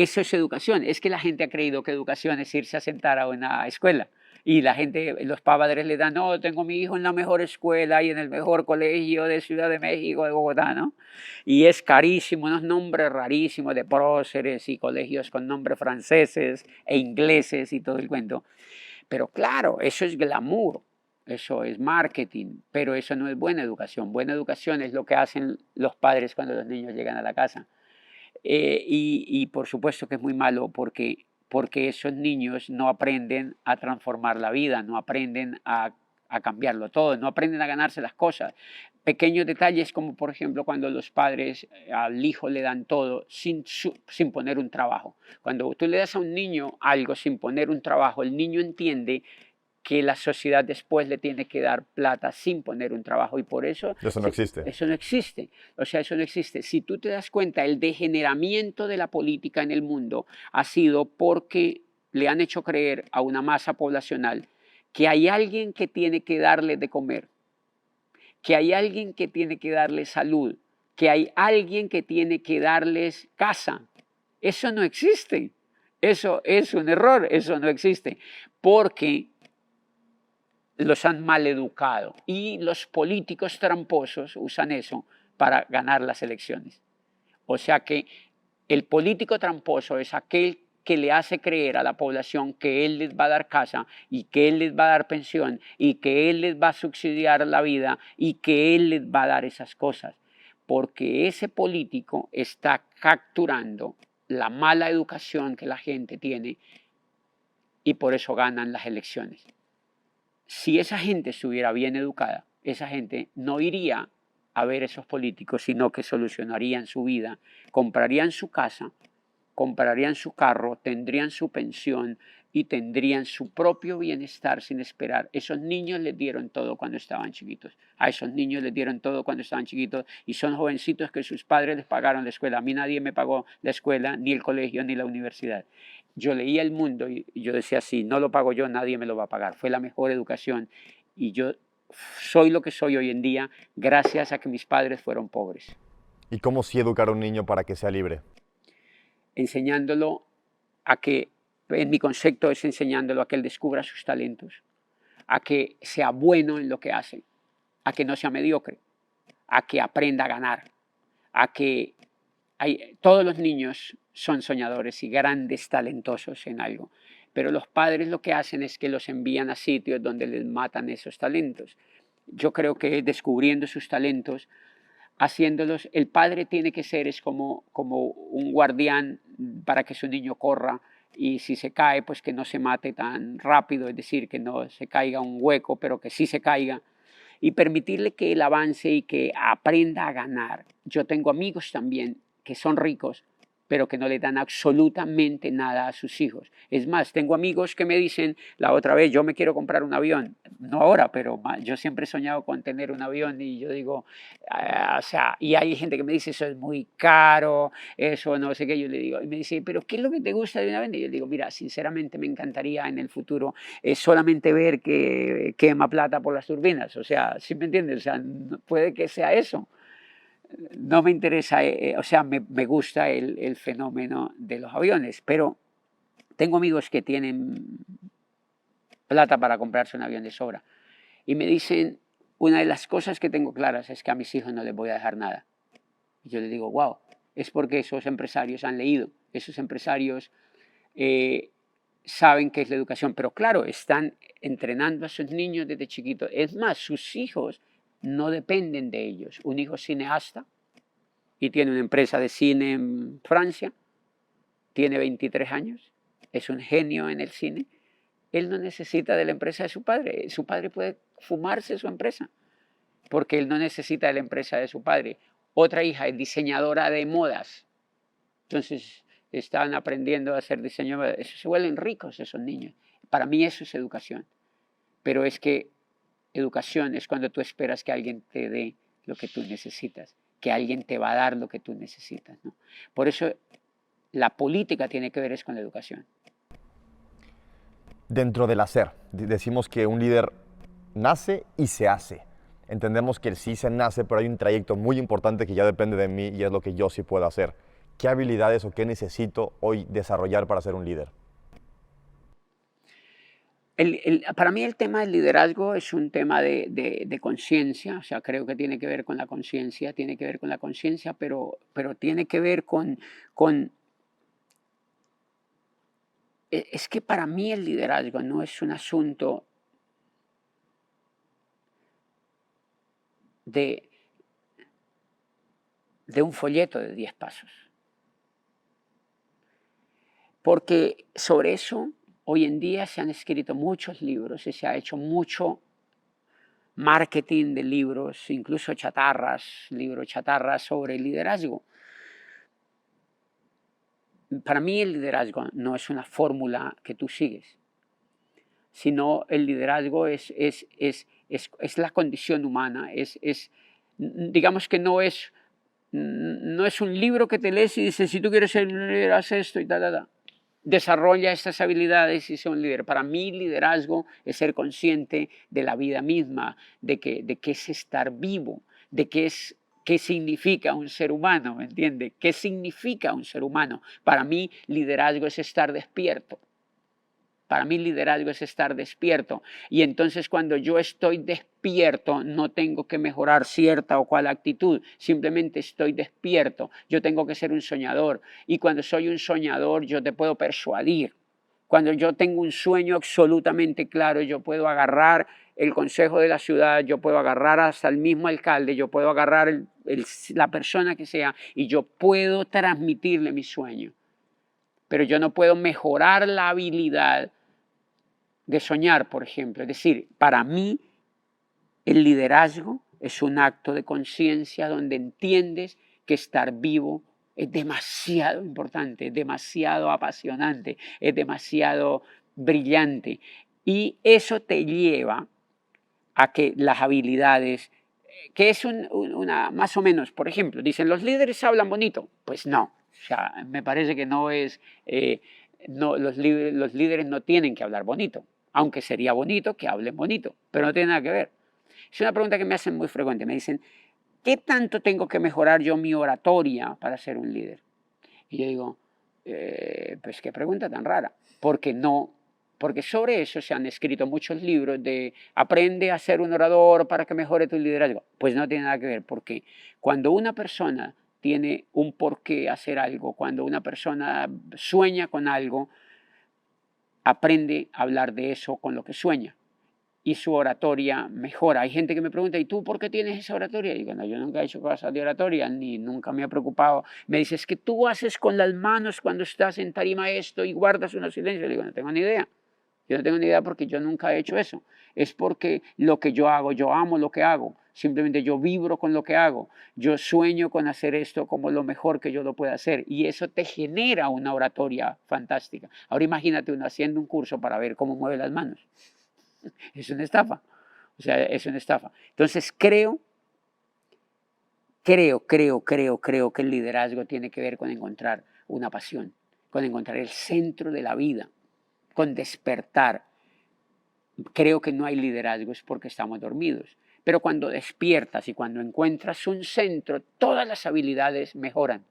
eso es educación. Es que la gente ha creído que educación es irse a sentar a una escuela. Y la gente, los padres le dan, no, tengo a mi hijo en la mejor escuela y en el mejor colegio de Ciudad de México, de Bogotá, ¿no? Y es carísimo, unos nombres rarísimos de próceres y colegios con nombres franceses e ingleses y todo el cuento. Pero claro, eso es glamour, eso es marketing, pero eso no es buena educación. Buena educación es lo que hacen los padres cuando los niños llegan a la casa. Y por supuesto que es muy malo porque esos niños no aprenden a transformar la vida, no aprenden a cambiarlo todo, no aprenden a ganarse las cosas. Pequeños detalles como por ejemplo cuando los padres al hijo le dan todo sin poner un trabajo. Cuando tú le das a un niño algo sin poner un trabajo, el niño entiende que la sociedad después le tiene que dar plata sin poner un trabajo y por eso Eso no existe. eso no existe. O sea, eso no existe. Si tú te das cuenta, el degeneramiento de la política en el mundo ha sido porque le han hecho creer a una masa poblacional que hay alguien que tiene que darle de comer, que hay alguien que tiene que darle salud, que hay alguien que tiene que darles casa. Eso no existe. Eso es un error, eso no existe. Porque los han maleducado y los políticos tramposos usan eso para ganar las elecciones. O sea que el político tramposo es aquel que le hace creer a la población que él les va a dar casa y que él les va a dar pensión y que él les va a subsidiar la vida y que él les va a dar esas cosas. Porque ese político está capturando la mala educación que la gente tiene y por eso ganan las elecciones. Si esa gente estuviera bien educada, esa gente no iría a ver esos políticos, sino que solucionarían su vida, comprarían su casa, comprarían su carro, tendrían su pensión y tendrían su propio bienestar sin esperar. Esos niños les dieron todo cuando estaban chiquitos. A esos niños les dieron todo cuando estaban chiquitos y son jovencitos que sus padres les pagaron la escuela. A mí nadie me pagó la escuela, ni el colegio, ni la universidad. Yo leía el mundo y yo decía, si no lo pago yo, nadie me lo va a pagar. Fue la mejor educación y yo soy lo que soy hoy en día gracias a que mis padres fueron pobres. ¿Y cómo sí educar a un niño para que sea libre? Enseñándolo a que, en mi concepto es enseñándolo a que él descubra sus talentos, a que sea bueno en lo que hace, a que no sea mediocre, a que aprenda a ganar, a que todos los niños son soñadores y grandes talentosos en algo, pero los padres lo que hacen es que los envían a sitios donde les matan esos talentos. Yo creo que descubriendo sus talentos, haciéndolos, el padre tiene que ser es como un guardián para que su niño corra y si se cae, pues que no se mate tan rápido, es decir, que no se caiga un hueco, pero que sí se caiga y permitirle que él avance y que aprenda a ganar. Yo tengo amigos también que son ricos, pero que no le dan absolutamente nada a sus hijos. Es más, tengo amigos que me dicen, la otra vez, yo me quiero comprar un avión, no ahora, pero yo siempre he soñado con tener un avión y yo digo, o sea, y hay gente que me dice, eso es muy caro, eso no sé qué, yo le digo, y me dice, pero ¿qué es lo que te gusta de un avión? Y yo le digo, mira, sinceramente me encantaría en el futuro solamente ver que quema plata por las turbinas, o sea, ¿sí me entiendes? O sea, puede que sea eso. No me interesa, o sea, me gusta el fenómeno de los aviones, pero tengo amigos que tienen plata para comprarse un avión de sobra y me dicen, una de las cosas que tengo claras es que a mis hijos no les voy a dejar nada. Y yo les digo, wow, es porque esos empresarios han leído, esos empresarios saben qué es la educación, pero claro, están entrenando a sus niños desde chiquitos. Es más, sus hijos no dependen de ellos. Un hijo cineasta y tiene una empresa de cine en Francia, tiene 23 años, es un genio en el cine, él no necesita de la empresa de su padre puede fumarse su empresa, porque él no necesita de la empresa de su padre. Otra hija es diseñadora de modas, entonces están aprendiendo a hacer diseño, eso se vuelven ricos esos niños. Para mí eso es educación, pero es que educación es cuando tú esperas que alguien te dé lo que tú necesitas, que alguien te va a dar lo que tú necesitas, ¿no? Por eso la política tiene que ver es con la educación. Dentro del hacer, decimos que un líder nace y se hace. Entendemos que sí se nace, pero hay un trayecto muy importante que ya depende de mí y es lo que yo sí puedo hacer. ¿Qué habilidades o qué necesito hoy desarrollar para ser un líder? Para mí el tema del liderazgo es un tema de conciencia, o sea, creo que tiene que ver con la conciencia, tiene que ver con la conciencia, pero tiene que ver con... Es que para mí el liderazgo no es un asunto de, de un folleto de 10 pasos, porque sobre eso hoy en día se han escrito muchos libros y se ha hecho mucho marketing de libros, incluso libros chatarras sobre liderazgo. Para mí el liderazgo no es una fórmula que tú sigues, sino el liderazgo es la condición humana, digamos que no es un libro que te lees y dices, si tú quieres ser un líder, haz esto y tal, tal, tal. Desarrolla estas habilidades y sea un líder. Para mí liderazgo es ser consciente de la vida misma, de qué es estar vivo, qué significa un ser humano, ¿me entiendes? ¿Qué significa un ser humano? Para mí liderazgo es estar despierto. Para mí liderazgo es estar despierto. Y entonces cuando yo estoy despierto, no tengo que mejorar cierta o cual actitud, simplemente estoy despierto. Yo tengo que ser un soñador. Y cuando soy un soñador, yo te puedo persuadir. Cuando yo tengo un sueño absolutamente claro, yo puedo agarrar el consejo de la ciudad, yo puedo agarrar hasta el mismo alcalde, yo puedo agarrar la persona que sea y yo puedo transmitirle mi sueño. Pero yo no puedo mejorar la habilidad de soñar, por ejemplo. Es decir, para mí el liderazgo es un acto de conciencia donde entiendes que estar vivo es demasiado importante, es demasiado apasionante, es demasiado brillante. Y eso te lleva a que las habilidades, que es una, más o menos, por ejemplo, dicen, los líderes hablan bonito. Pues no, o sea, me parece que no es, no, los líderes no tienen que hablar bonito, aunque sería bonito que hablen bonito, pero no tiene nada que ver. Es una pregunta que me hacen muy frecuente, me dicen, ¿qué tanto tengo que mejorar yo mi oratoria para ser un líder? Y yo digo, pues qué pregunta tan rara, porque no, porque sobre eso se han escrito muchos libros de aprende a ser un orador para que mejore tu liderazgo. Pues no tiene nada que ver, porque cuando una persona tiene un porqué hacer algo, cuando una persona sueña con algo, aprende a hablar de eso con lo que sueña y su oratoria mejora. Hay gente que me pregunta, ¿y tú por qué tienes esa oratoria? Y digo, no, yo nunca he hecho cosas de oratoria, ni nunca me he preocupado. Me dice, es que tú haces con las manos cuando estás en tarima esto y guardas un silencio. Le digo, no tengo ni idea. Yo no tengo ni idea porque yo nunca he hecho eso. Es porque lo que yo hago, yo amo lo que hago. Simplemente yo vibro con lo que hago. Yo sueño con hacer esto como lo mejor que yo lo pueda hacer. Y eso te genera una oratoria fantástica. Ahora imagínate uno haciendo un curso para ver cómo mueve las manos. Es una estafa. O sea, es una estafa. Entonces creo que el liderazgo tiene que ver con encontrar una pasión, con encontrar el centro de la vida, con despertar. Creo que no hay liderazgo es porque estamos dormidos. Pero cuando despiertas y cuando encuentras un centro, todas las habilidades mejoran.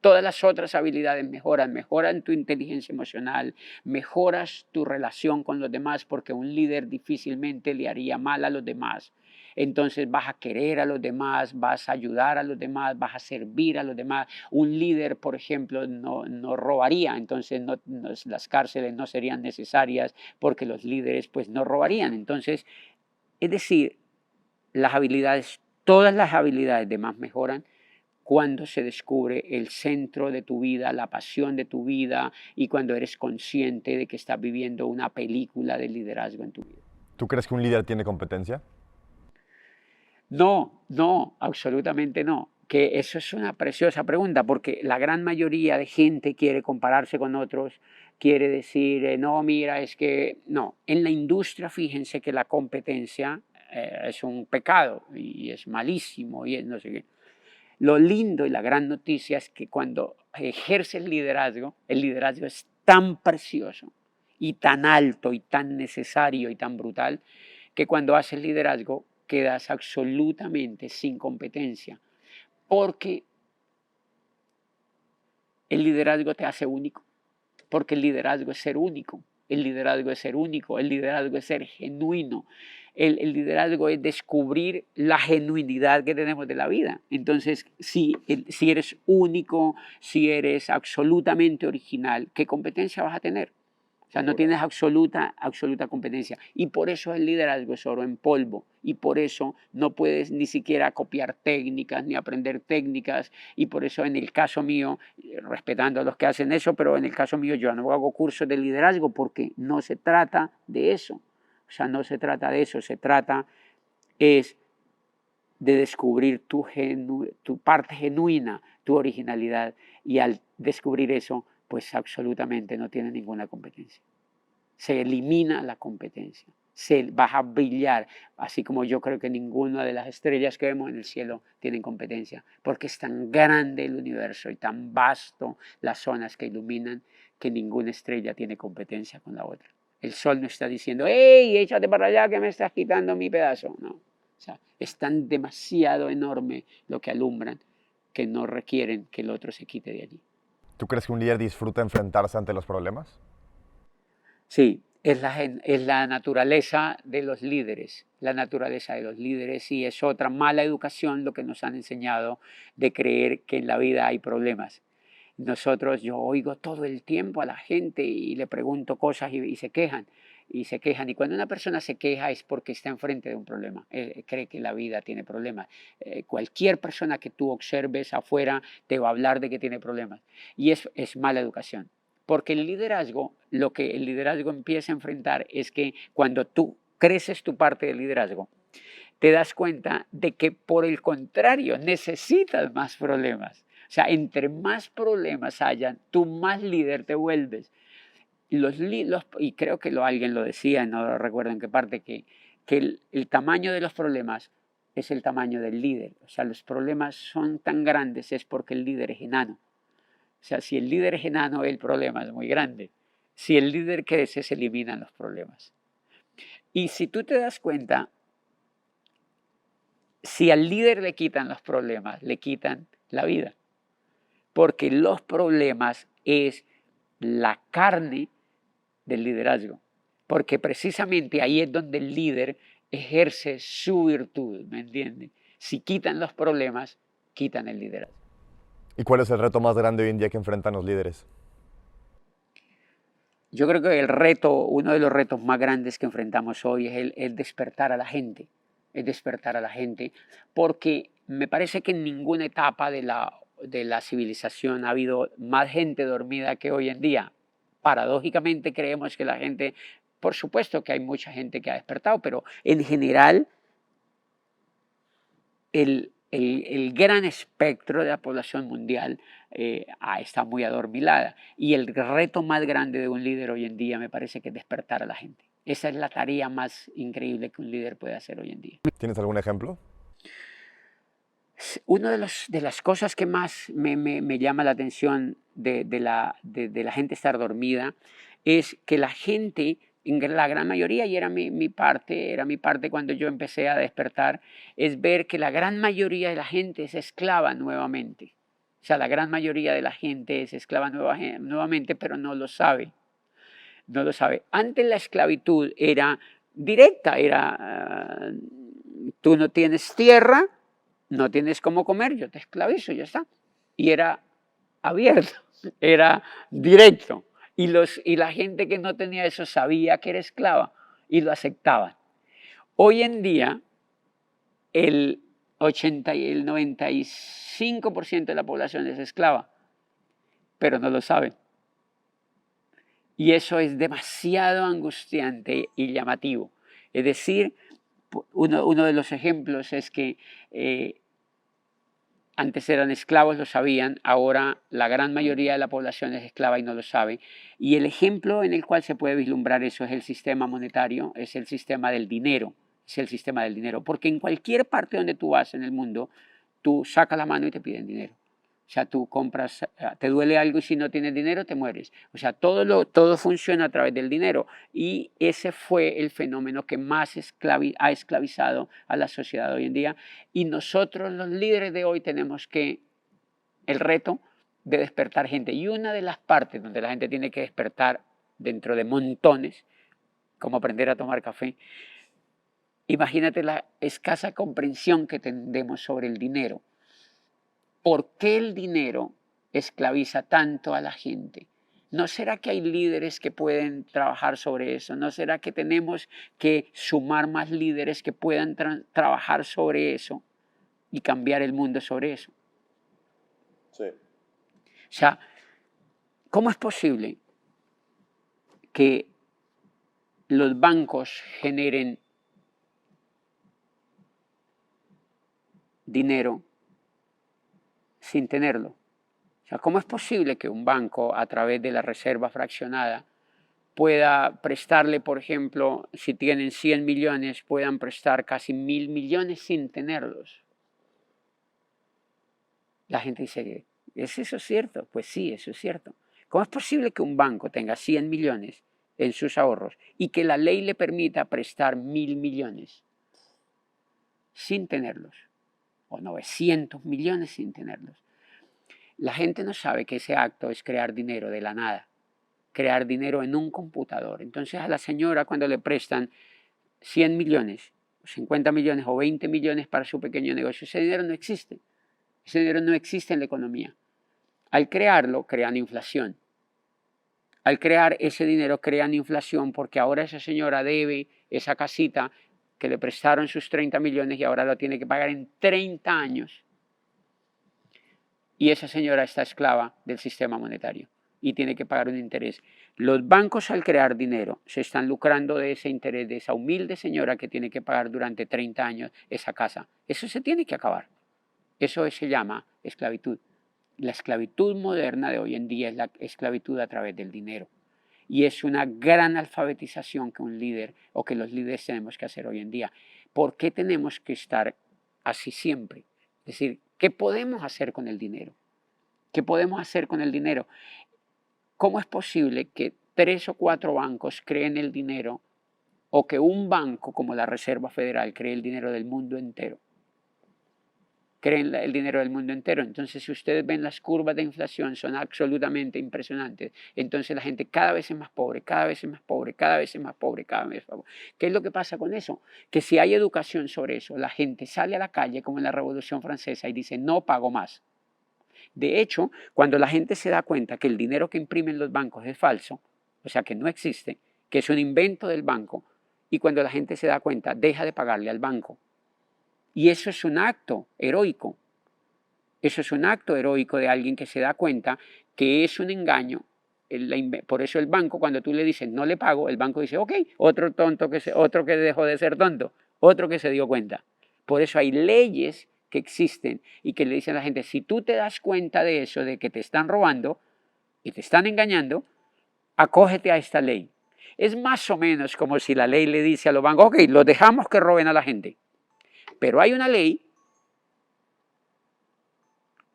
Todas las otras habilidades mejoran tu inteligencia emocional, mejoras tu relación con los demás, porque un líder difícilmente le haría mal a los demás. Entonces vas a querer a los demás, vas a ayudar a los demás, vas a servir a los demás. Un líder, por ejemplo, no robaría, entonces las cárceles no serían necesarias porque los líderes pues no robarían. Entonces, es decir, las habilidades, todas las habilidades demás mejoran cuando se descubre el centro de tu vida, la pasión de tu vida y cuando eres consciente de que estás viviendo una película de liderazgo en tu vida. ¿Tú crees que un líder tiene competencia? No, no, absolutamente no. Que eso es una preciosa pregunta porque la gran mayoría de gente quiere compararse con otros, quiere decir, no, mira, es que no. En la industria, fíjense que la competencia es un pecado y es malísimo y es no sé qué. Lo lindo y la gran noticia es que cuando ejerces el liderazgo es tan precioso y tan alto y tan necesario y tan brutal que cuando haces liderazgo quedas absolutamente sin competencia, porque el liderazgo te hace único, porque el liderazgo es ser único. El liderazgo es ser único, el liderazgo es ser genuino. El liderazgo es descubrir la genuinidad que tenemos de la vida. Entonces, si eres único, si eres absolutamente original, ¿qué competencia vas a tener? O sea, no tienes absoluta competencia. Y por eso el liderazgo es oro en polvo. Y por eso no puedes ni siquiera copiar técnicas ni aprender técnicas. Y por eso en el caso mío, respetando a los que hacen eso, pero en el caso mío yo no hago cursos de liderazgo porque no se trata de eso. O sea, no se trata de eso. Se trata es de descubrir tu parte genuina, tu originalidad. Y al descubrir eso, pues absolutamente no tiene ninguna competencia. Se elimina la competencia. Vas a brillar, así como yo creo que ninguna de las estrellas que vemos en el cielo tienen competencia, porque es tan grande el universo y tan vasto las zonas que iluminan que ninguna estrella tiene competencia con la otra. El sol no está diciendo, ¡hey, échate para allá que me estás quitando mi pedazo! No. O sea, es tan demasiado enorme lo que alumbran que no requieren que el otro se quite de allí. ¿Tú crees que un líder disfruta enfrentarse ante los problemas? Sí, es la naturaleza de los líderes, la naturaleza de los líderes, y es otra mala educación lo que nos han enseñado de creer que en la vida hay problemas. Yo oigo todo el tiempo a la gente y le pregunto cosas y se quejan, y se quejan. Y cuando una persona se queja es porque está enfrente de un problema, cree que la vida tiene problemas. Cualquier persona que tú observes afuera te va a hablar de que tiene problemas. Y es mala educación. Porque el liderazgo, lo que el liderazgo empieza a enfrentar es que cuando tú creces tu parte del liderazgo, te das cuenta de que por el contrario necesitas más problemas. O sea, entre más problemas hayan, tú más líder te vuelves. Y creo que alguien lo decía, no recuerdo en qué parte, que el tamaño de los problemas es el tamaño del líder. O sea, los problemas son tan grandes es porque el líder es enano. O sea, si el líder es enano, el problema es muy grande. Si el líder crece, se eliminan los problemas. Y si tú te das cuenta, si al líder le quitan los problemas, le quitan la vida. Porque los problemas es la carne del liderazgo. Porque precisamente ahí es donde el líder ejerce su virtud, ¿me entiendes? Si quitan los problemas, quitan el liderazgo. ¿Y cuál es el reto más grande hoy en día que enfrentan los líderes? Yo creo que uno de los retos más grandes que enfrentamos hoy es el despertar a la gente, es despertar a la gente, porque me parece que en ninguna etapa de la civilización ha habido más gente dormida que hoy en día. Paradójicamente creemos que la gente, por supuesto que hay mucha gente que ha despertado, pero en general el gran espectro de la población mundial está muy adormilada. Y el reto más grande de un líder hoy en día me parece que es despertar a la gente. Esa es la tarea más increíble que un líder puede hacer hoy en día. ¿Tienes algún ejemplo? Una de las cosas que más me llama la atención de la gente estar dormida es que la gente, en la gran mayoría, y era mi parte cuando yo empecé a despertar, es ver que la gran mayoría de la gente es esclava nuevamente. O sea, la gran mayoría de la gente es esclava nuevamente, pero no lo sabe. No lo sabe. Antes la esclavitud era directa, tú no tienes tierra, no tienes cómo comer, yo te esclavizo, ya está. Y era abierto, era directo. Y la gente que no tenía eso sabía que era esclava y lo aceptaban. Hoy en día, el 80 y el 95% de la población es esclava, pero no lo saben. Y eso es demasiado angustiante y llamativo. Es decir, uno de los ejemplos es que antes eran esclavos, lo sabían, ahora la gran mayoría de la población es esclava y no lo sabe. Y el ejemplo en el cual se puede vislumbrar eso es el sistema monetario, es el sistema del dinero, es el sistema del dinero. Porque en cualquier parte donde tú vas en el mundo, tú sacas la mano y te piden dinero. O sea, tú compras, te duele algo y si no tienes dinero te mueres. O sea, todo funciona a través del dinero. Y ese fue el fenómeno que más ha esclavizado a la sociedad hoy en día. Y nosotros, los líderes de hoy, tenemos el reto de despertar gente. Y una de las partes donde la gente tiene que despertar dentro de montones, como aprender a tomar café. Imagínate la escasa comprensión que tenemos sobre el dinero. ¿Por qué el dinero esclaviza tanto a la gente? ¿No será que hay líderes que pueden trabajar sobre eso? ¿No será que tenemos que sumar más líderes que puedan trabajar sobre eso y cambiar el mundo sobre eso? Sí. O sea, ¿cómo es posible que los bancos generen dinero sin tenerlo? O sea, ¿cómo es posible que un banco, a través de la reserva fraccionada, pueda prestarle, por ejemplo, si tienen 100 millones, puedan prestar casi 1.000 millones sin tenerlos? La gente dice, ¿es eso cierto? Pues sí, eso es cierto. ¿Cómo es posible que un banco tenga 100 millones en sus ahorros y que la ley le permita prestar 1.000 millones sin tenerlos? O 900 millones sin tenerlos. La gente no sabe que ese acto es crear dinero de la nada, crear dinero en un computador. Entonces a la señora cuando le prestan 100 millones, 50 millones o 20 millones para su pequeño negocio, ese dinero no existe. Ese dinero no existe en la economía. Al crearlo, crean inflación. Al crear ese dinero, crean inflación porque ahora esa señora debe esa casita que le prestaron sus 30 millones y ahora lo tiene que pagar en 30 años. Y esa señora está esclava del sistema monetario y tiene que pagar un interés. Los bancos, al crear dinero, se están lucrando de ese interés de esa humilde señora que tiene que pagar durante 30 años esa casa. Eso se tiene que acabar. Eso se llama esclavitud. La esclavitud moderna de hoy en día es la esclavitud a través del dinero. Y es una gran alfabetización que un líder o que los líderes tenemos que hacer hoy en día. ¿Por qué tenemos que estar así siempre? Es decir, ¿qué podemos hacer con el dinero? ¿Qué podemos hacer con el dinero? ¿Cómo es posible que 3 o 4 bancos creen el dinero o que un banco como la Reserva Federal cree el dinero del mundo entero? Creen el dinero del mundo entero. Entonces, si ustedes ven las curvas de inflación, son absolutamente impresionantes. Entonces, la gente cada vez es más pobre, cada vez es más pobre, cada vez es más pobre, cada vez es más pobre. ¿Qué es lo que pasa con eso? Que si hay educación sobre eso, la gente sale a la calle como en la Revolución Francesa y dice, no pago más. De hecho, cuando la gente se da cuenta que el dinero que imprimen los bancos es falso, o sea, que no existe, que es un invento del banco, y cuando la gente se da cuenta, deja de pagarle al banco. Y eso es un acto heroico. Eso es un acto heroico de alguien que se da cuenta que es un engaño. Por eso el banco, cuando tú le dices no le pago, el banco dice, ok, otro tonto, otro que dejó de ser tonto, otro que se dio cuenta. Por eso hay leyes que existen y que le dicen a la gente, si tú te das cuenta de eso, de que te están robando y te están engañando, acógete a esta ley. Es más o menos como si la ley le dice a los bancos, ok, los dejamos que roben a la gente. Pero hay una ley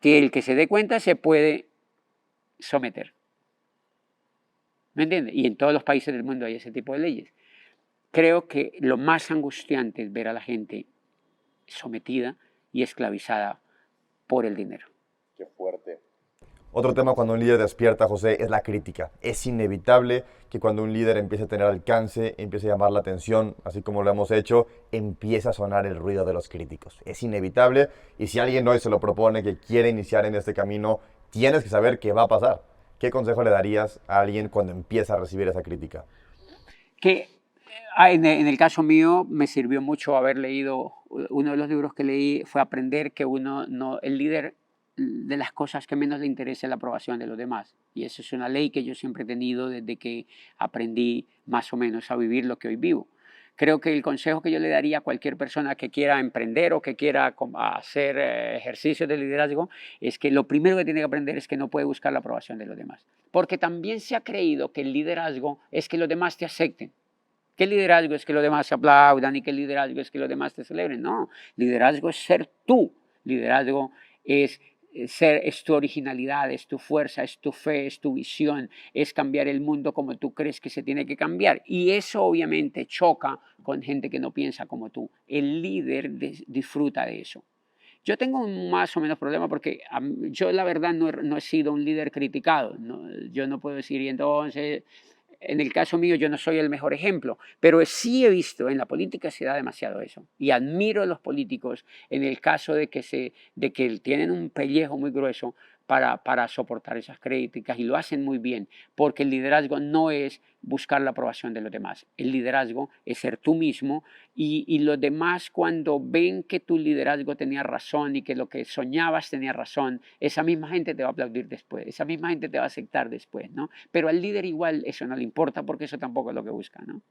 que el que se dé cuenta se puede someter. ¿Me entiendes? Y en todos los países del mundo hay ese tipo de leyes. Creo que lo más angustiante es ver a la gente sometida y esclavizada por el dinero. Qué fuerte. Otro tema cuando un líder despierta, José, es la crítica. Es inevitable que cuando un líder empiece a tener alcance, empiece a llamar la atención, así como lo hemos hecho, empieza a sonar el ruido de los críticos. Es inevitable y si alguien hoy se lo propone que quiere iniciar en este camino, tienes que saber qué va a pasar. ¿Qué consejo le darías a alguien cuando empieza a recibir esa crítica? Que en el caso mío me sirvió mucho haber leído, uno de los libros que leí fue aprender que el líder de las cosas que menos le interesa es la aprobación de los demás. Y eso es una ley que yo siempre he tenido desde que aprendí más o menos a vivir lo que hoy vivo. Creo que el consejo que yo le daría a cualquier persona que quiera emprender o que quiera hacer ejercicios de liderazgo es que lo primero que tiene que aprender es que no puede buscar la aprobación de los demás. Porque también se ha creído que el liderazgo es que los demás te acepten. ¿Qué liderazgo es que los demás se aplaudan y qué liderazgo es que los demás te celebren? No, liderazgo es ser tú. Liderazgo es tu originalidad, es tu fuerza, es tu fe, es tu visión, es cambiar el mundo como tú crees que se tiene que cambiar. Y eso obviamente choca con gente que no piensa como tú. El líder disfruta de eso. Yo tengo un más o menos problema porque yo la verdad no he sido un líder criticado. ¿No? Yo no puedo decir, y entonces en el caso mío yo no soy el mejor ejemplo, pero sí he visto en la política se da demasiado eso. Y admiro a los políticos en el caso de que tienen un pellejo muy grueso para soportar esas críticas y lo hacen muy bien, porque el liderazgo no es buscar la aprobación de los demás. El liderazgo es ser tú mismo y los demás cuando ven que tu liderazgo tenía razón y que lo que soñabas tenía razón, esa misma gente te va a aplaudir después, esa misma gente te va a aceptar después, ¿no? Pero al líder igual eso no le importa porque eso tampoco es lo que busca, ¿no?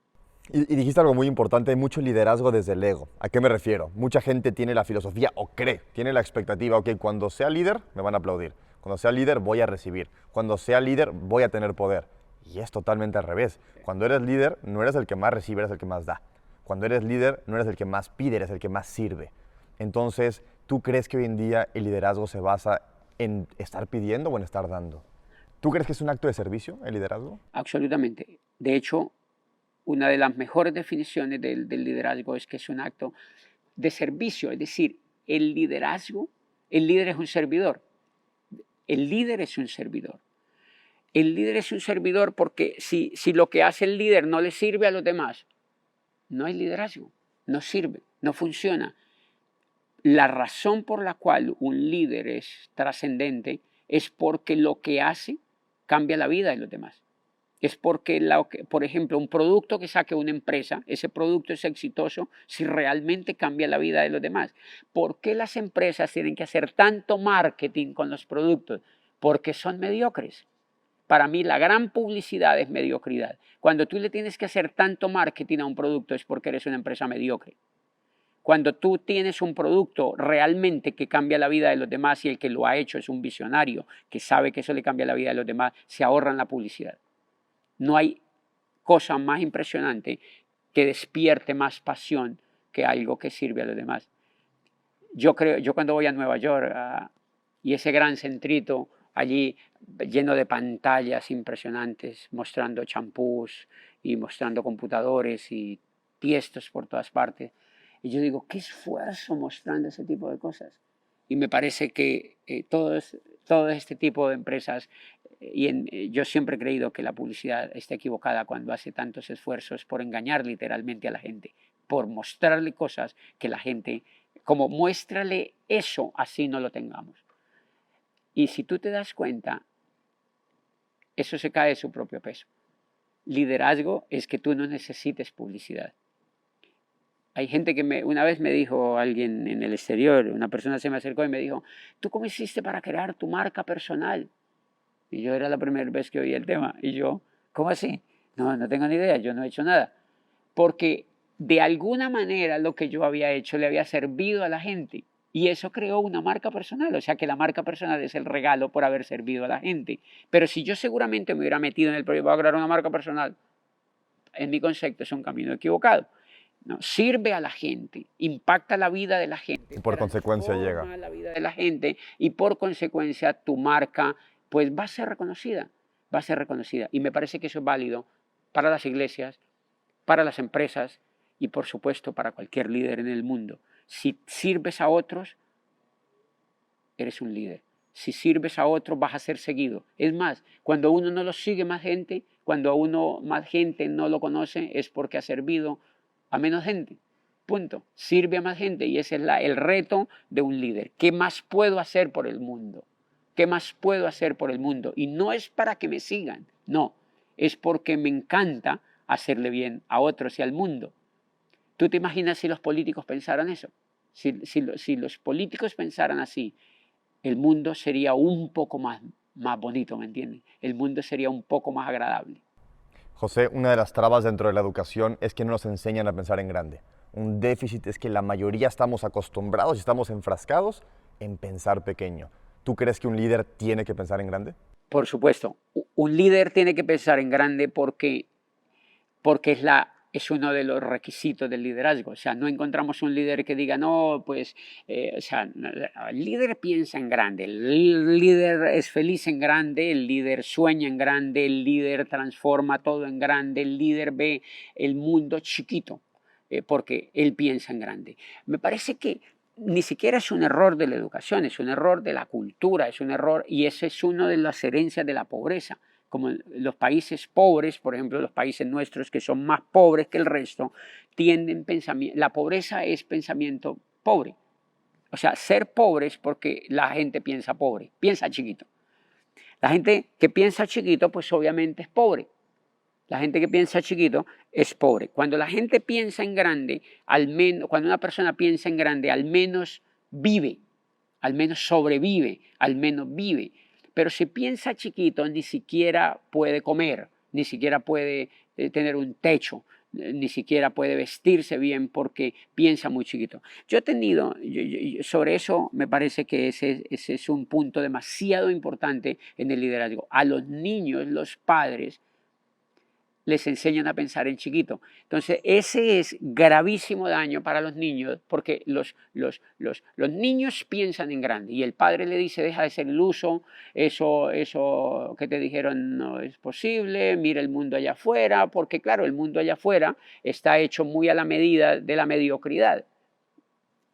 Y dijiste algo muy importante, hay mucho liderazgo desde el ego. ¿A qué me refiero? Mucha gente tiene la filosofía o cree, tiene la expectativa, ok, cuando sea líder me van a aplaudir, cuando sea líder voy a recibir, cuando sea líder voy a tener poder. Y es totalmente al revés. Cuando eres líder no eres el que más recibe, eres el que más da. Cuando eres líder no eres el que más pide, eres el que más sirve. Entonces, ¿tú crees que hoy en día el liderazgo se basa en estar pidiendo o en estar dando? ¿Tú crees que es un acto de servicio el liderazgo? Absolutamente. De hecho, una de las mejores definiciones del liderazgo es que es un acto de servicio, es decir, el liderazgo, el líder es un servidor, el líder es un servidor. El líder es un servidor porque si lo que hace el líder no le sirve a los demás, no hay liderazgo, no sirve, no funciona. La razón por la cual un líder es trascendente es porque lo que hace cambia la vida de los demás. Es porque, por ejemplo, un producto que saque una empresa, ese producto es exitoso si realmente cambia la vida de los demás. ¿Por qué las empresas tienen que hacer tanto marketing con los productos? Porque son mediocres. Para mí la gran publicidad es mediocridad. Cuando tú le tienes que hacer tanto marketing a un producto es porque eres una empresa mediocre. Cuando tú tienes un producto realmente que cambia la vida de los demás y el que lo ha hecho es un visionario que sabe que eso le cambia la vida de los demás, se ahorran la publicidad. No hay cosa más impresionante que despierte más pasión que algo que sirve a los demás. Yo cuando voy a Nueva York y ese gran centrito allí lleno de pantallas impresionantes, mostrando champús y mostrando computadores y tiestos por todas partes. Y yo digo, qué esfuerzo mostrando ese tipo de cosas. Y me parece que todo este tipo de empresas, yo siempre he creído que la publicidad está equivocada cuando hace tantos esfuerzos por engañar literalmente a la gente, por mostrarle cosas que la gente, como muéstrale eso, así no lo tengamos. Y si tú te das cuenta, eso se cae de su propio peso. Liderazgo es que tú no necesites publicidad. Hay gente que una vez me dijo alguien en el exterior, una persona se me acercó y me dijo, ¿tú cómo hiciste para crear tu marca personal? Y yo era la primera vez que oí el tema. Y yo, ¿cómo así? No, no tengo ni idea, yo no he hecho nada. Porque de alguna manera lo que yo había hecho le había servido a la gente. Y eso creó una marca personal. O sea que la marca personal es el regalo por haber servido a la gente. Pero si yo seguramente me hubiera metido en el proyecto, voy a crear una marca personal, en mi concepto es un camino equivocado. ¿No? Sirve a la gente, impacta la vida de la gente, Y por consecuencia llega. transforma la vida de la gente y por consecuencia tu marca pues va a ser reconocida, va a ser reconocida. Y me parece que eso es válido para las iglesias, para las empresas y por supuesto para cualquier líder en el mundo. Si sirves a otros, eres un líder. Si sirves a otros, vas a ser seguido. Es más, cuando uno no lo sigue más gente, cuando a uno más gente no lo conoce, es porque ha servido a menos gente. Punto. Sirve a más gente y ese es el reto de un líder. ¿Qué más puedo hacer por el mundo? ¿Qué más puedo hacer por el mundo? Y no es para que me sigan, no. Es porque me encanta hacerle bien a otros y al mundo. ¿Tú te imaginas si los políticos pensaran eso? Si los políticos pensaran así, el mundo sería un poco más bonito, ¿me entiendes? El mundo sería un poco más agradable. José, una de las trabas dentro de la educación es que no nos enseñan a pensar en grande. Un déficit es que la mayoría estamos acostumbrados y estamos enfrascados en pensar pequeño. ¿Tú crees que un líder tiene que pensar en grande? Por supuesto, un líder tiene que pensar en grande porque es uno de los requisitos del liderazgo. O sea, no encontramos un líder que diga, no, pues, o sea, el líder piensa en grande, el líder es feliz en grande, el líder sueña en grande, el líder transforma todo en grande, el líder ve el mundo chiquito, porque él piensa en grande. Me parece que ni siquiera es un error de la educación, es un error de la cultura, es un error, y ese es uno de las herencias de la pobreza. como los países pobres, por ejemplo, los países nuestros que son más pobres que el resto, tienden pensamiento, la pobreza es pensamiento pobre. O sea, ser pobre es porque la gente piensa pobre, piensa chiquito. La gente que piensa chiquito, pues obviamente es pobre. La gente que piensa chiquito es pobre. Cuando la gente piensa en grande, al menos, cuando una persona piensa en grande, al menos vive, al menos sobrevive, al menos vive. Pero si piensa chiquito, ni siquiera puede comer, ni siquiera puede tener un techo, ni siquiera puede vestirse bien porque piensa muy chiquito. Yo he tenido, sobre eso me parece que ese es un punto demasiado importante en el liderazgo. A los niños, los padres, les enseñan a pensar en chiquito. Entonces, ese es gravísimo daño para los niños porque los niños piensan en grande y el padre le dice, deja de ser iluso, eso que te dijeron no es posible, mira el mundo allá afuera, porque claro, el mundo allá afuera está hecho muy a la medida de la mediocridad.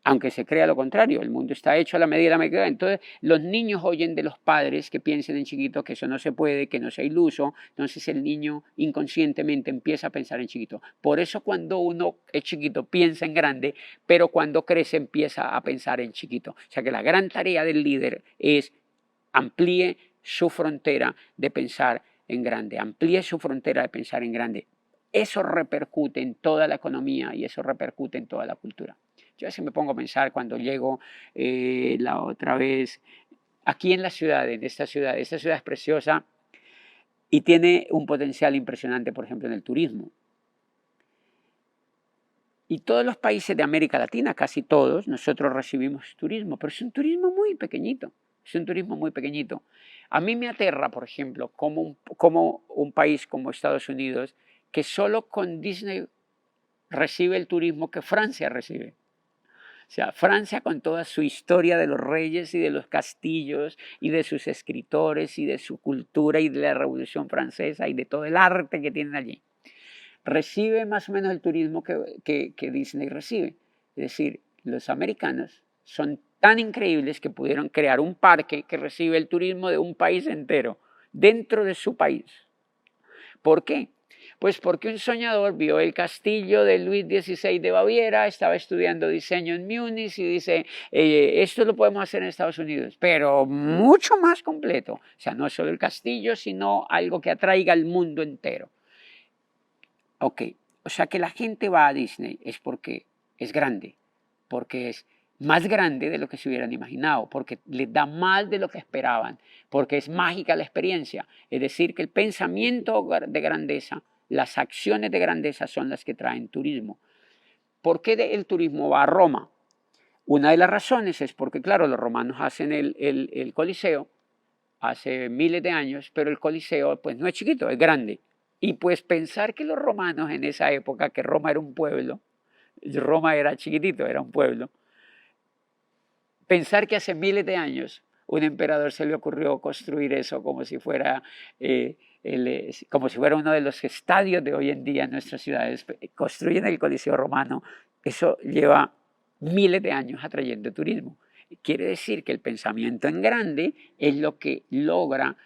Aunque se crea lo contrario, el mundo está hecho a la medida de la mediocridad. Entonces, los niños oyen de los padres que piensen en chiquito, que eso no se puede, que no sea iluso. Entonces, el niño inconscientemente empieza a pensar en chiquito. Por eso, cuando uno es chiquito, piensa en grande, pero cuando crece, empieza a pensar en chiquito. O sea que la gran tarea del líder es amplíe su frontera de pensar en grande, amplíe su frontera de pensar en grande. Eso repercute en toda la economía y eso repercute en toda la cultura. Yo a veces me pongo a pensar cuando llego la otra vez aquí en la ciudad, esta ciudad es preciosa y tiene un potencial impresionante, por ejemplo, en el turismo. Y todos los países de América Latina, casi todos, nosotros recibimos turismo, pero es un turismo muy pequeñito, es un turismo muy pequeñito. A mí me aterra, por ejemplo, como un país como Estados Unidos, que solo con Disney recibe el turismo que Francia recibe. O sea, Francia con toda su historia de los reyes y de los castillos y de sus escritores y de su cultura y de la Revolución Francesa y de todo el arte que tienen allí, recibe más o menos el turismo que Disney recibe. Es decir, los americanos son tan increíbles que pudieron crear un parque que recibe el turismo de un país entero dentro de su país. ¿Por qué? Pues porque un soñador vio el castillo de Luis XVI de Baviera, estaba estudiando diseño en Múnich y dice, esto lo podemos hacer en Estados Unidos, pero mucho más completo. O sea, no solo el castillo, sino algo que atraiga al mundo entero. Ok, o sea que la gente va a Disney es porque es grande, porque es más grande de lo que se hubieran imaginado, porque les da más de lo que esperaban, porque es mágica la experiencia. Es decir, que el pensamiento de grandeza, las acciones de grandeza son las que traen turismo. ¿Por qué el turismo va a Roma? Una de las razones es porque, claro, los romanos hacen el Coliseo hace miles de años, pero el Coliseo pues no es chiquito, es grande. Y pues pensar que los romanos en esa época, que Roma era un pueblo, Roma era chiquitito, era un pueblo, pensar que hace miles de años un emperador se le ocurrió construir eso como si fuera, como si fuera uno de los estadios de hoy en día en nuestras ciudades, construyen el Coliseo romano, eso lleva miles de años atrayendo turismo. Quiere decir que el pensamiento en grande es lo que logra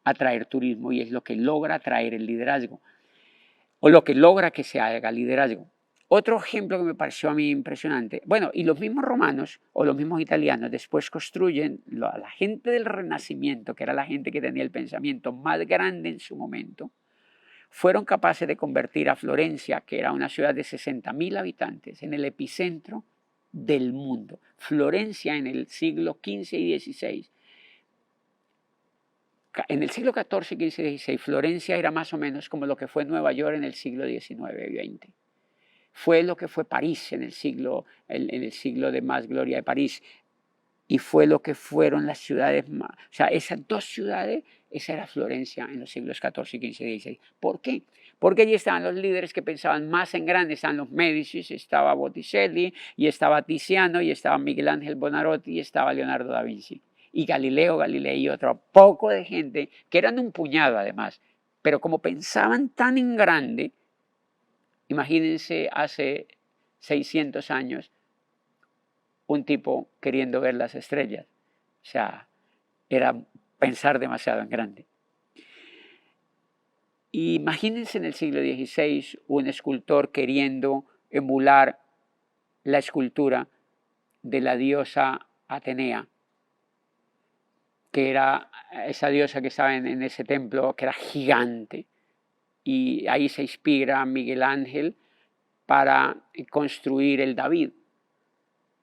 atraer turismo y es lo que logra atraer el liderazgo o lo que logra que se haga liderazgo. Otro ejemplo que me pareció a mí impresionante, bueno, y los mismos romanos o los mismos italianos después construyen, la gente del Renacimiento, que era la gente que tenía el pensamiento más grande en su momento, fueron capaces de convertir a Florencia, que era una ciudad de 60.000 habitantes, en el epicentro del mundo. Florencia en el siglo XV y XVI. En el siglo XIV, XV y XVI, Florencia era más o menos como lo que fue Nueva York en el siglo XIX y XX. Fue lo que fue París en el siglo de más gloria de París. Y fue lo que fueron las ciudades más. O sea, esas dos ciudades, esa era Florencia en los siglos XIV, XV y XVI. ¿Por qué? Porque allí estaban los líderes que pensaban más en grande. Estaban los Médicis, estaba Botticelli, y estaba Tiziano, y estaba Miguel Ángel Bonarotti, y estaba Leonardo da Vinci. Y Galileo Galilei y otro poco de gente, que eran un puñado además. Pero como pensaban tan en grande, imagínense hace 600 años un tipo queriendo ver las estrellas. O sea, era pensar demasiado en grande. Imagínense en el siglo XVI un escultor queriendo emular la escultura de la diosa Atenea, que era esa diosa que estaba en ese templo, que era gigante. Y ahí se inspira Miguel Ángel para construir el David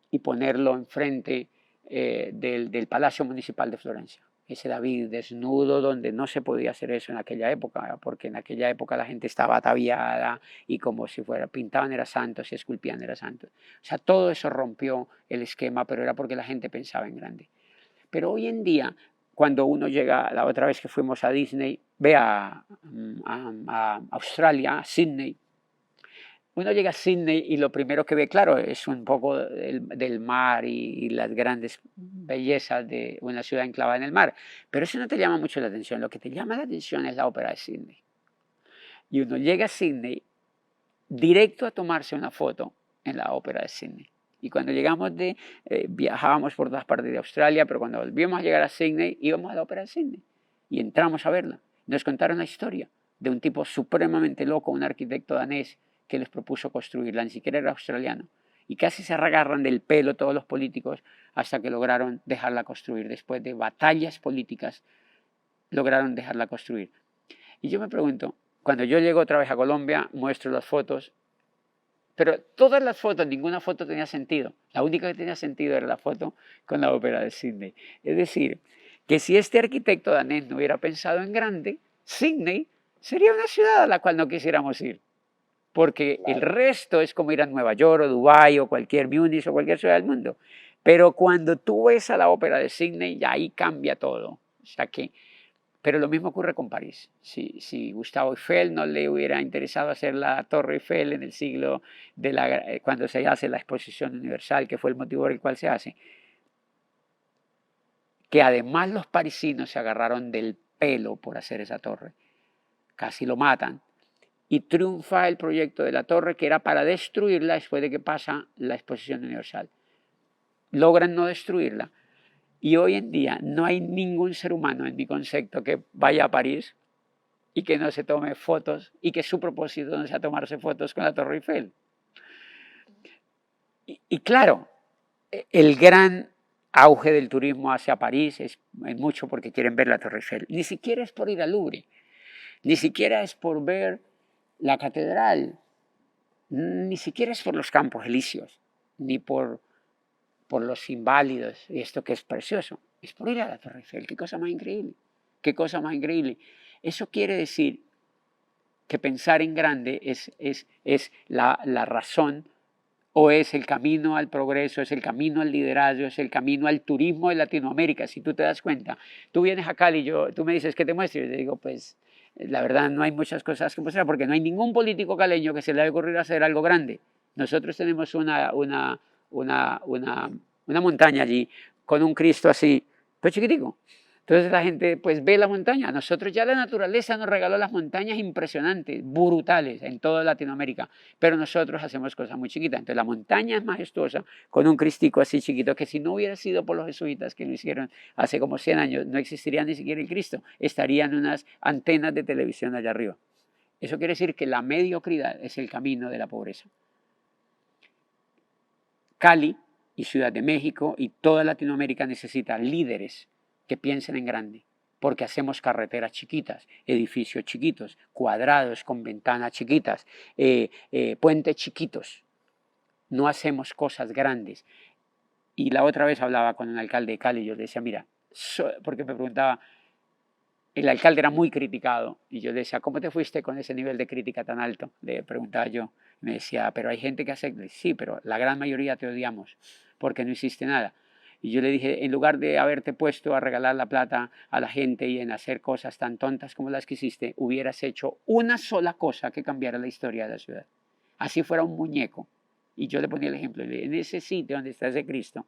y ponerlo enfrente del Palacio Municipal de Florencia. Ese David desnudo, donde no se podía hacer eso en aquella época, porque en aquella época la gente estaba ataviada y como si fuera, pintaban era santos y esculpían era santos. O sea, todo eso rompió el esquema, pero era porque la gente pensaba en grande. Pero hoy en día, cuando uno llega, la otra vez que fuimos a Disney, ve a Australia, a Sydney, uno llega a Sydney y lo primero que ve, claro, es un poco del mar y las grandes bellezas de una ciudad enclavada en el mar, pero eso no te llama mucho la atención, lo que te llama la atención es la ópera de Sydney. Y uno llega a Sydney directo a tomarse una foto en la ópera de Sydney. Y cuando llegamos viajábamos por todas partes de Australia, pero cuando volvíamos a llegar a Sydney, íbamos a la ópera de Sydney y entramos a verla. Nos contaron la historia de un tipo supremamente loco, un arquitecto danés, que les propuso construirla, ni siquiera era australiano. Y casi se agarran del pelo todos los políticos hasta que lograron dejarla construir. Después de batallas políticas, lograron dejarla construir. Y yo me pregunto, cuando yo llego otra vez a Colombia, muestro las fotos, pero todas las fotos, ninguna foto tenía sentido. La única que tenía sentido era la foto con la ópera de Sydney. Es decir, que si este arquitecto danés no hubiera pensado en grande, Sydney sería una ciudad a la cual no quisiéramos ir. Porque el resto es como ir a Nueva York o Dubái o cualquier Múnich o cualquier ciudad del mundo. Pero cuando tú ves a la ópera de Sydney, ya ahí cambia todo. O sea que, pero lo mismo ocurre con París. Si Gustavo Eiffel no le hubiera interesado hacer la Torre Eiffel en el siglo cuando se hace la Exposición Universal, que fue el motivo por el cual se hace, que además los parisinos se agarraron del pelo por hacer esa torre, casi lo matan, y triunfa el proyecto de la torre, que era para destruirla después de que pasa la Exposición Universal. Logran no destruirla. Y hoy en día no hay ningún ser humano, en mi concepto, que vaya a París y que no se tome fotos y que su propósito no sea tomarse fotos con la Torre Eiffel. Y claro, el gran auge del turismo hacia París es mucho porque quieren ver la Torre Eiffel. Ni siquiera es por ir al Louvre, ni siquiera es por ver la catedral, ni siquiera es por los Campos Elíseos, ni por los Inválidos, y esto que es precioso, es por ir a la Torre Eiffel. Qué cosa más increíble, qué cosa más increíble. Eso quiere decir que pensar en grande es la razón o es el camino al progreso, es el camino al liderazgo, es el camino al turismo de Latinoamérica. Si tú te das cuenta, tú vienes a Cali, tú me dices, ¿qué te muestro? Yo te digo, pues la verdad no hay muchas cosas que mostrar porque no hay ningún político caleño que se le haya ocurrido hacer algo grande. Nosotros tenemos una montaña allí con un Cristo así, pero chiquitico. Entonces la gente pues ve la montaña. Nosotros ya la naturaleza nos regaló las montañas impresionantes, brutales en toda Latinoamérica, pero nosotros hacemos cosas muy chiquitas. Entonces la montaña es majestuosa con un cristico así chiquito que si no hubiera sido por los jesuitas que lo hicieron hace como 100 años, no existiría ni siquiera el Cristo. Estarían unas antenas de televisión allá arriba. Eso quiere decir que la mediocridad es el camino de la pobreza. Cali y Ciudad de México y toda Latinoamérica necesita líderes que piensen en grande, porque hacemos carreteras chiquitas, edificios chiquitos, cuadrados con ventanas chiquitas, puentes chiquitos. No hacemos cosas grandes. Y la otra vez hablaba con un alcalde de Cali y yo le decía, mira, porque me preguntaba, el alcalde era muy criticado y yo le decía, ¿cómo te fuiste con ese nivel de crítica tan alto? Le preguntaba yo. Me decía, pero hay gente que hace, sí, pero la gran mayoría te odiamos porque no hiciste nada. Y yo le dije, en lugar de haberte puesto a regalar la plata a la gente y en hacer cosas tan tontas como las que hiciste, hubieras hecho una sola cosa que cambiara la historia de la ciudad. Así fuera un muñeco. Y yo le ponía el ejemplo, en ese sitio donde está ese Cristo,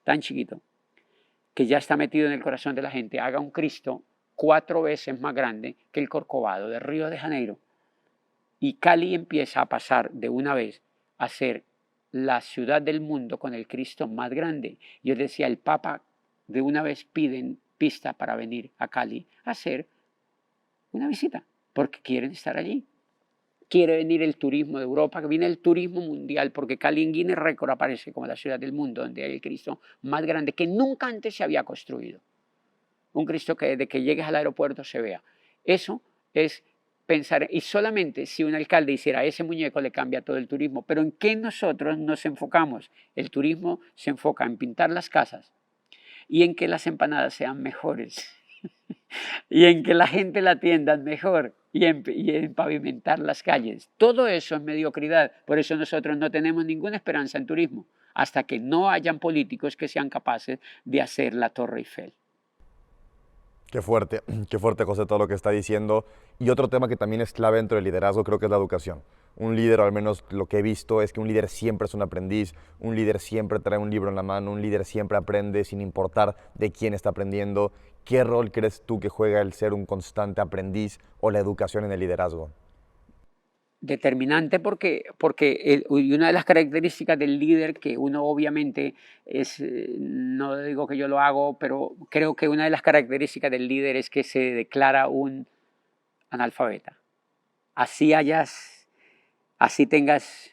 tan chiquito, que ya está metido en el corazón de la gente, haga un Cristo 4 veces más grande que el Corcovado de Río de Janeiro. Y Cali empieza a pasar de una vez a ser la ciudad del mundo con el Cristo más grande. Yo decía, el Papa de una vez piden pista para venir a Cali a hacer una visita, porque quieren estar allí. Quiere venir el turismo de Europa, que viene el turismo mundial, porque Cali en Guinness Récord aparece como la ciudad del mundo donde hay el Cristo más grande que nunca antes se había construido. Un Cristo que desde que llegues al aeropuerto se vea. Eso es pensar, y solamente si un alcalde hiciera ese muñeco le cambia todo el turismo. Pero ¿en qué nosotros nos enfocamos? El turismo se enfoca en pintar las casas y en que las empanadas sean mejores y en que la gente la atienda mejor y en pavimentar las calles. Todo eso es mediocridad. Por eso nosotros no tenemos ninguna esperanza en turismo hasta que no hayan políticos que sean capaces de hacer la Torre Eiffel. Qué fuerte, José, todo lo que está diciendo. Y otro tema que también es clave dentro del liderazgo creo que es la educación. Un líder, o al menos lo que he visto, es que un líder siempre es un aprendiz, un líder siempre trae un libro en la mano, un líder siempre aprende sin importar de quién está aprendiendo. ¿Qué rol crees tú que juega el ser un constante aprendiz o la educación en el liderazgo? Determinante porque y una de las características del líder que uno obviamente es, no digo que yo lo hago, pero creo que una de las características del líder es que se declara un analfabeta. Así así tengas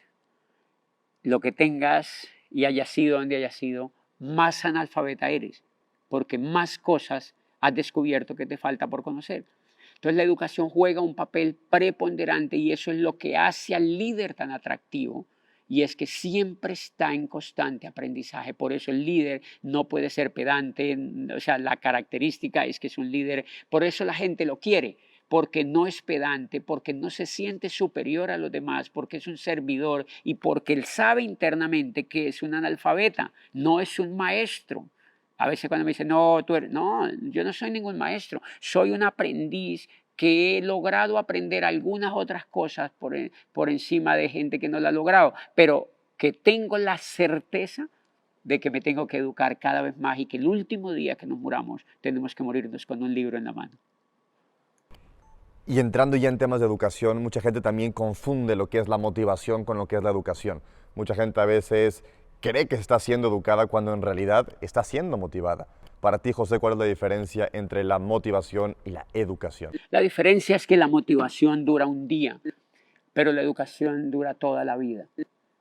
lo que tengas y hayas sido donde hayas sido, más analfabeta eres, porque más cosas has descubierto que te falta por conocer. Entonces la educación juega un papel preponderante y eso es lo que hace al líder tan atractivo y es que siempre está en constante aprendizaje. Por eso el líder no puede ser pedante, o sea, la característica es que es un líder, por eso la gente lo quiere, porque no es pedante, porque no se siente superior a los demás, porque es un servidor y porque él sabe internamente que es un analfabeta, no es un maestro. A veces cuando me dicen, no, no, yo no soy ningún maestro, soy un aprendiz que he logrado aprender algunas otras cosas por encima de gente que no lo ha logrado, pero que tengo la certeza de que me tengo que educar cada vez más y que el último día que nos muramos tenemos que morirnos con un libro en la mano. Y entrando ya en temas de educación, mucha gente también confunde lo que es la motivación con lo que es la educación. Mucha gente a veces cree que está siendo educada cuando en realidad está siendo motivada. Para ti, José, ¿cuál es la diferencia entre la motivación y la educación? La diferencia es que la motivación dura un día, pero la educación dura toda la vida.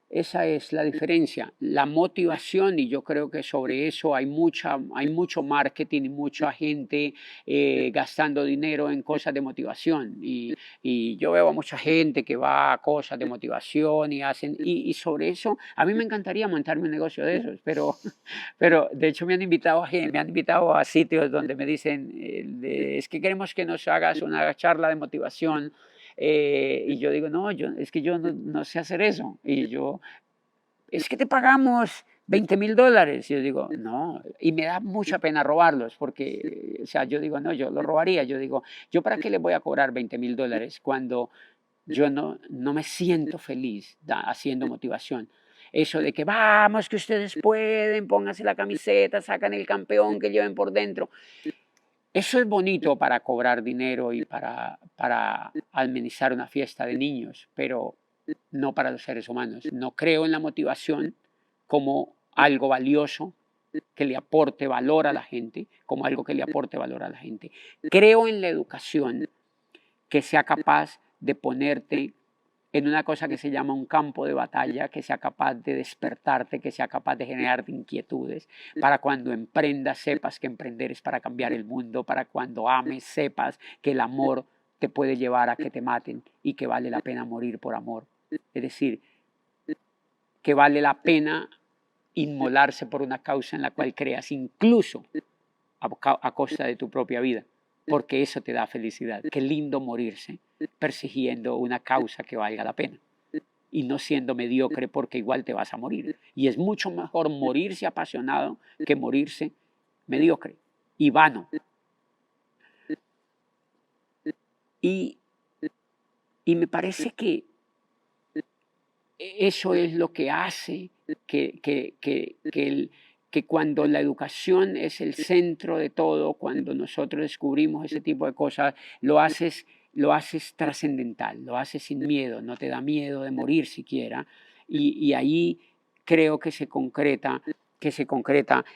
Esa es la diferencia, la motivación, y yo creo que sobre eso hay mucho marketing y mucha gente gastando dinero en cosas de motivación. Y yo veo a mucha gente que va a cosas de motivación y sobre eso, a mí me encantaría montarme un negocio de esos, pero de hecho me han invitado a sitios donde me dicen, es que queremos que nos hagas una charla de motivación. Y yo digo, no, es que yo no sé hacer eso. Y yo, es que te pagamos $20,000. Y yo digo, no, y me da mucha pena robarlos, porque, o sea, yo digo, no, yo lo robaría. Yo digo, ¿yo para qué le voy a cobrar $20,000 cuando yo no me siento feliz haciendo motivación? Eso de que vamos, que ustedes pueden, pónganse la camiseta, sacan el campeón que lleven por dentro. Eso es bonito para cobrar dinero y para administrar una fiesta de niños, pero no para los seres humanos. No creo en la motivación como algo valioso que le aporte valor a la gente, como algo que le aporte valor a la gente. Creo en la educación que sea capaz de ponerte en una cosa que se llama un campo de batalla, que sea capaz de despertarte, que sea capaz de generarte inquietudes, para cuando emprendas sepas que emprender es para cambiar el mundo, para cuando ames sepas que el amor te puede llevar a que te maten y que vale la pena morir por amor. Es decir, que vale la pena inmolarse por una causa en la cual creas, incluso a costa de tu propia vida, porque eso te da felicidad. Qué lindo morirse persiguiendo una causa que valga la pena y no siendo mediocre porque igual te vas a morir. Y es mucho mejor morirse apasionado que morirse mediocre y vano. Y, y me parece que eso es lo que hace que cuando la educación es el centro de todo, cuando nosotros descubrimos ese tipo de cosas, lo haces trascendental, lo haces sin miedo, no te da miedo de morir siquiera, y ahí creo que se concreta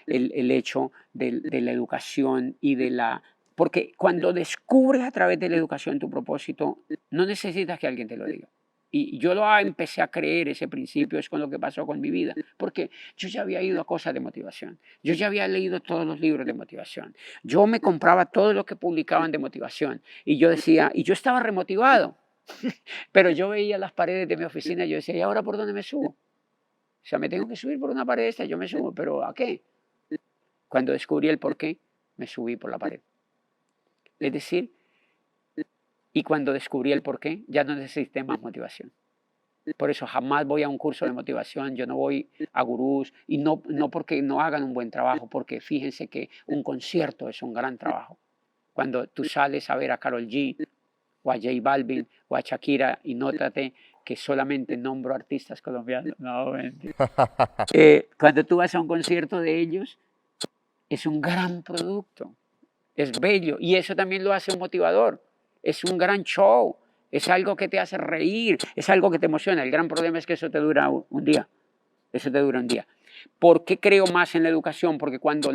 el hecho de la educación y de la Porque cuando descubres a través de la educación tu propósito, no necesitas que alguien te lo diga. Y yo empecé a creer ese principio, es con lo que pasó con mi vida, porque yo ya había ido a cosas de motivación, yo ya había leído todos los libros de motivación, yo me compraba todo lo que publicaban de motivación y yo decía, y yo estaba remotivado, pero yo veía las paredes de mi oficina y yo decía, ¿y ahora por dónde me subo? O sea, me tengo que subir por una pared esta, yo me subo, pero ¿a qué? Cuando descubrí el por qué, me subí por la pared. Es decir, y cuando descubrí el por qué, ya no necesité más motivación. Por eso jamás voy a un curso de motivación, yo no voy a gurús, y no porque no hagan un buen trabajo, porque fíjense que un concierto es un gran trabajo. Cuando tú sales a ver a Karol G, o a J Balvin, o a Shakira, y nótate que solamente nombro artistas colombianos. No, mentira. Cuando tú vas a un concierto de ellos, es un gran producto, es bello, y eso también lo hace un motivador, es un gran show, es algo que te hace reír, es algo que te emociona. El gran problema es que eso te dura un día, eso te dura un día. ¿Por qué creo más en la educación? Porque cuando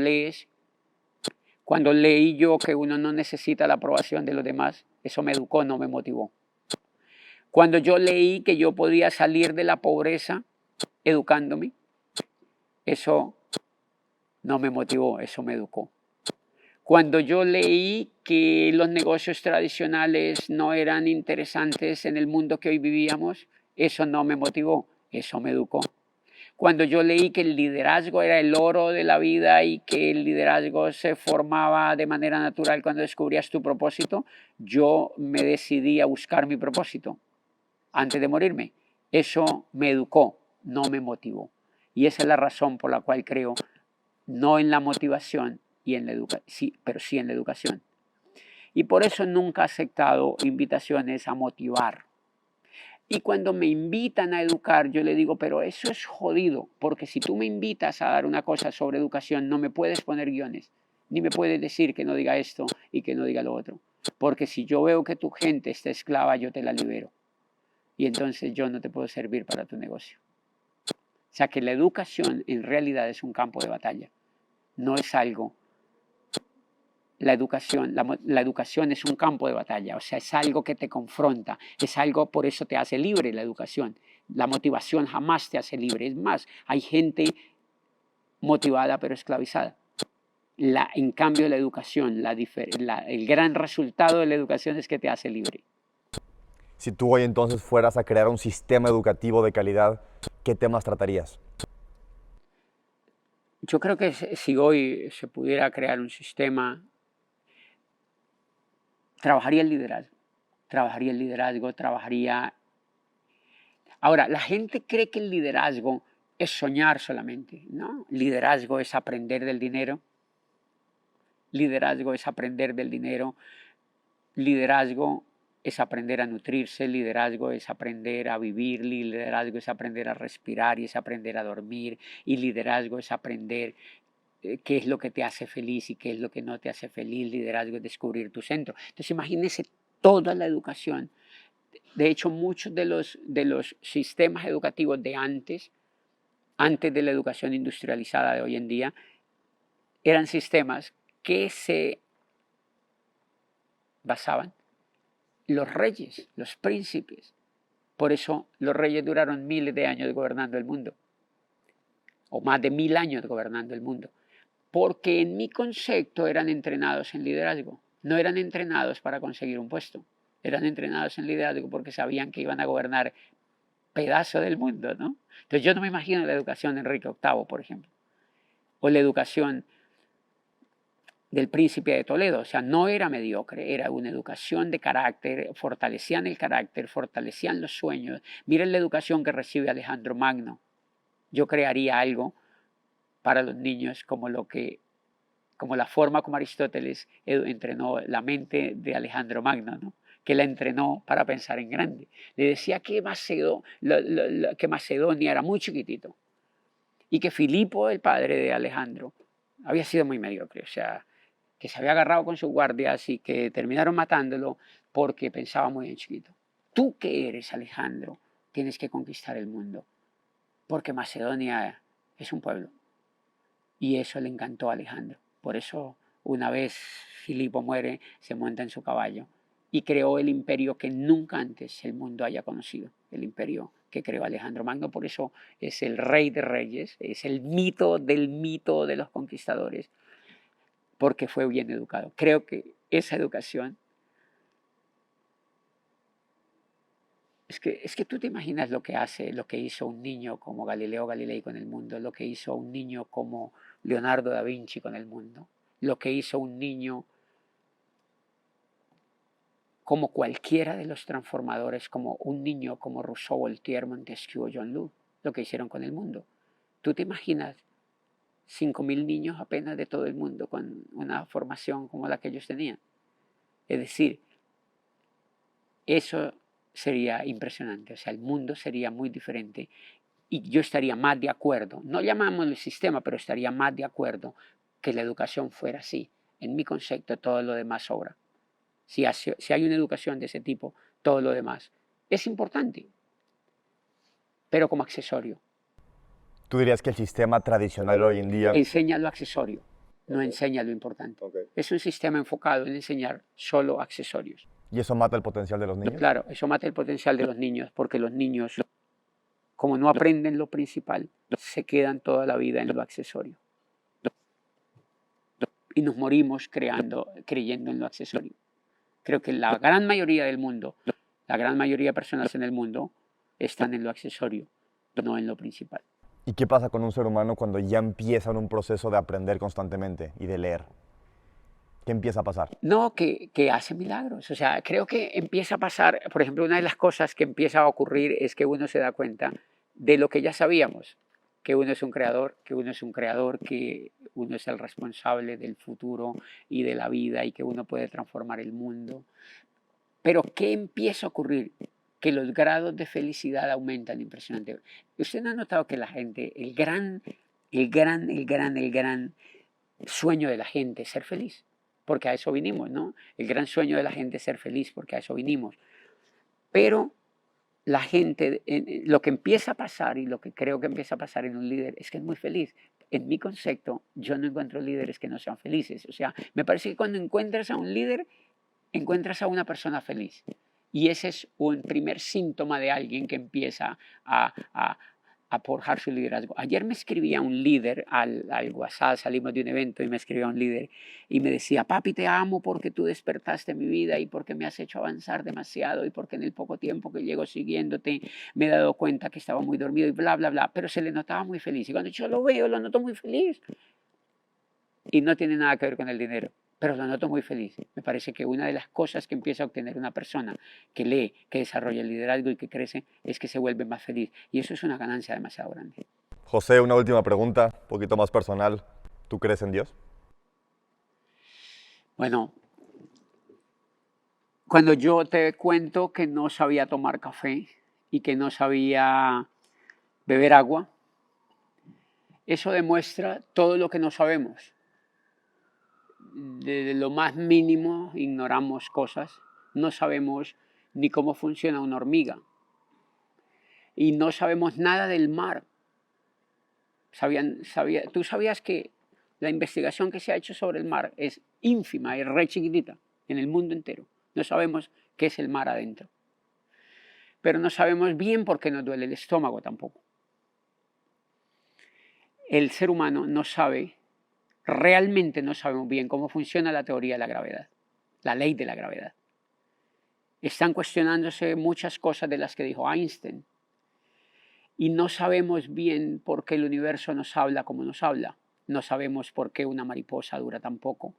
leí yo que uno no necesita la aprobación de los demás, eso me educó, no me motivó. Cuando yo leí que yo podía salir de la pobreza educándome, eso no me motivó, eso me educó. Cuando yo leí que los negocios tradicionales no eran interesantes en el mundo que hoy vivíamos, eso no me motivó, eso me educó. Cuando yo leí que el liderazgo era el oro de la vida y que el liderazgo se formaba de manera natural cuando descubrías tu propósito, yo me decidí a buscar mi propósito antes de morirme. Eso me educó, no me motivó. Y esa es la razón por la cual creo no en la motivación, sí, pero sí en la educación. Y por eso nunca he aceptado invitaciones a motivar. Y cuando me invitan a educar, yo le digo, pero eso es jodido, porque si tú me invitas a dar una cosa sobre educación, no me puedes poner guiones, ni me puedes decir que no diga esto y que no diga lo otro. Porque si yo veo que tu gente está esclava, yo te la libero. Y entonces yo no te puedo servir para tu negocio. O sea que la educación en realidad es un campo de batalla. No es algo. La educación es un campo de batalla, o sea, es algo que te confronta, es algo, por eso te hace libre la educación. La motivación jamás te hace libre. Es más, hay gente motivada pero esclavizada. En cambio, la educación, el gran resultado de la educación es que te hace libre. Si tú hoy entonces fueras a crear un sistema educativo de calidad, ¿qué temas tratarías? Yo creo que si hoy se pudiera crear un sistema, trabajaría el liderazgo. Trabajaría el liderazgo, trabajaría. Ahora, la gente cree que el liderazgo es soñar solamente, ¿no? Liderazgo es aprender del dinero. Liderazgo es aprender del dinero. Liderazgo es aprender a nutrirse. Liderazgo es aprender a vivir. Liderazgo es aprender a respirar y es aprender a dormir. Y liderazgo es aprender qué es lo que te hace feliz y qué es lo que no te hace feliz. Liderazgo es descubrir tu centro. Entonces, imagínense toda la educación. De hecho, muchos de los sistemas educativos de antes de la educación industrializada de hoy en día, eran sistemas que se basaban los reyes, los príncipes. Por eso los reyes duraron miles de años gobernando el mundo, o más de 1000 años gobernando el mundo, porque en mi concepto eran entrenados en liderazgo, no eran entrenados para conseguir un puesto, eran entrenados en liderazgo porque sabían que iban a gobernar pedazo del mundo, ¿no? Entonces yo no me imagino la educación de Enrique VIII, por ejemplo, o la educación del príncipe de Toledo, o sea, no era mediocre, era una educación de carácter, fortalecían el carácter, fortalecían los sueños. Miren la educación que recibe Alejandro Magno. Yo crearía algo para los niños como la forma como Aristóteles entrenó la mente de Alejandro Magno, ¿no? Que la entrenó para pensar en grande. Le decía que Macedonia era muy chiquitito y que Filipo, el padre de Alejandro, había sido muy mediocre, o sea, que se había agarrado con sus guardias y que terminaron matándolo porque pensaba muy en chiquito. Tú que eres, Alejandro, tienes que conquistar el mundo, porque Macedonia es un pueblo. Y eso le encantó a Alejandro. Por eso una vez Filipo muere, se monta en su caballo y creó el imperio que nunca antes el mundo haya conocido, el imperio que creó Alejandro Magno. Por eso es el rey de reyes, es el mito de los conquistadores, porque fue bien educado. Creo que esa educación, es que tú te imaginas lo que hace, lo que hizo un niño como Galileo Galilei con el mundo, lo que hizo un niño como Leonardo da Vinci con el mundo, lo que hizo un niño como cualquiera de los transformadores, como un niño como Rousseau, Voltaire, Montesquieu o John Locke, lo que hicieron con el mundo. ¿Tú te imaginas 5.000 niños apenas de todo el mundo con una formación como la que ellos tenían? Es decir, eso sería impresionante, o sea, el mundo sería muy diferente y yo estaría más de acuerdo, no llamamos el sistema, pero estaría más de acuerdo que la educación fuera así. En mi concepto, todo lo demás sobra. Si hay una educación de ese tipo, todo lo demás es importante, pero como accesorio. ¿Tú dirías que el sistema tradicional hoy en día... Enseña lo accesorio, no enseña lo importante. Es un sistema enfocado en enseñar solo accesorios. ¿Y eso mata el potencial de los niños? Claro, eso mata el potencial de los niños, porque los niños, como no aprenden lo principal, se quedan toda la vida en lo accesorio. Y nos morimos creyendo en lo accesorio. Creo que la gran mayoría del mundo, la gran mayoría de personas en el mundo, están en lo accesorio, no en lo principal. ¿Y qué pasa con un ser humano cuando ya empieza en un proceso de aprender constantemente y de leer? ¿Qué empieza a pasar? No, que hace milagros. O sea, creo que empieza a pasar, por ejemplo, una de las cosas que empieza a ocurrir es que uno se da cuenta de lo que ya sabíamos, que uno es un creador, que uno es un creador, que uno es el responsable del futuro y de la vida y que uno puede transformar el mundo. Pero ¿qué empieza a ocurrir? Que los grados de felicidad aumentan impresionante. ¿Usted no ha notado que la gente, el gran sueño de la gente es ser feliz? Porque a eso vinimos, ¿no? El gran sueño de la gente es ser feliz, porque a eso vinimos. Pero la gente, lo que empieza a pasar y lo que creo que empieza a pasar en un líder es que es muy feliz. En mi concepto, yo no encuentro líderes que no sean felices. O sea, me parece que cuando encuentras a un líder, encuentras a una persona feliz. Y ese es un primer síntoma de alguien que empieza a forjar su liderazgo. Ayer me escribía un líder al WhatsApp, salimos de un evento y me escribía un líder y me decía: papi, te amo porque tú despertaste mi vida y porque me has hecho avanzar demasiado y porque en el poco tiempo que llego siguiéndote me he dado cuenta que estaba muy dormido y bla, bla, bla. Pero se le notaba muy feliz. Y cuando yo lo veo, lo noto muy feliz. Y no tiene nada que ver con el dinero, pero lo noto muy feliz. Me parece que una de las cosas que empieza a obtener una persona que lee, que desarrolla el liderazgo y que crece, es que se vuelve más feliz. Y eso es una ganancia demasiado grande. José, una última pregunta, un poquito más personal. ¿Tú crees en Dios? Bueno, cuando yo te cuento que no sabía tomar café y que no sabía beber agua, eso demuestra todo lo que no sabemos. Desde lo más mínimo ignoramos cosas, no sabemos ni cómo funciona una hormiga y no sabemos nada del mar. ¿Tú sabías que la investigación que se ha hecho sobre el mar es ínfima, es re chiquitita en el mundo entero? No sabemos qué es el mar adentro. Pero no sabemos bien por qué nos duele el estómago tampoco. El ser humano no sabe, realmente no sabemos bien cómo funciona la teoría de la gravedad, la ley de la gravedad. Están cuestionándose muchas cosas de las que dijo Einstein. Y no sabemos bien por qué el universo nos habla como nos habla. No sabemos por qué una mariposa dura tan poco.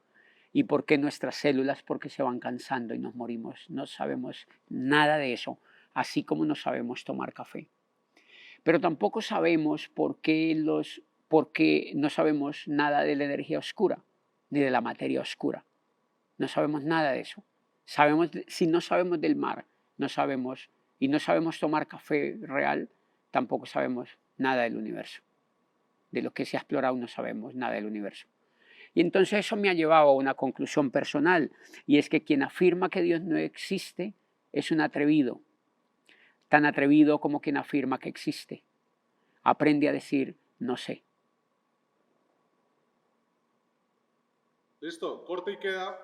Y por qué nuestras células, porque se van cansando y nos morimos. No sabemos nada de eso, así como no sabemos tomar café. Pero tampoco sabemos por qué no sabemos nada de la energía oscura, ni de la materia oscura. No sabemos nada de eso. Si no sabemos del mar, no sabemos, y no sabemos tomar café real, tampoco sabemos nada del universo. De lo que se ha explorado no sabemos nada del universo. Y entonces eso me ha llevado a una conclusión personal, y es que quien afirma que Dios no existe es un atrevido, tan atrevido como quien afirma que existe. Aprende a decir no sé. Listo, corte y queda.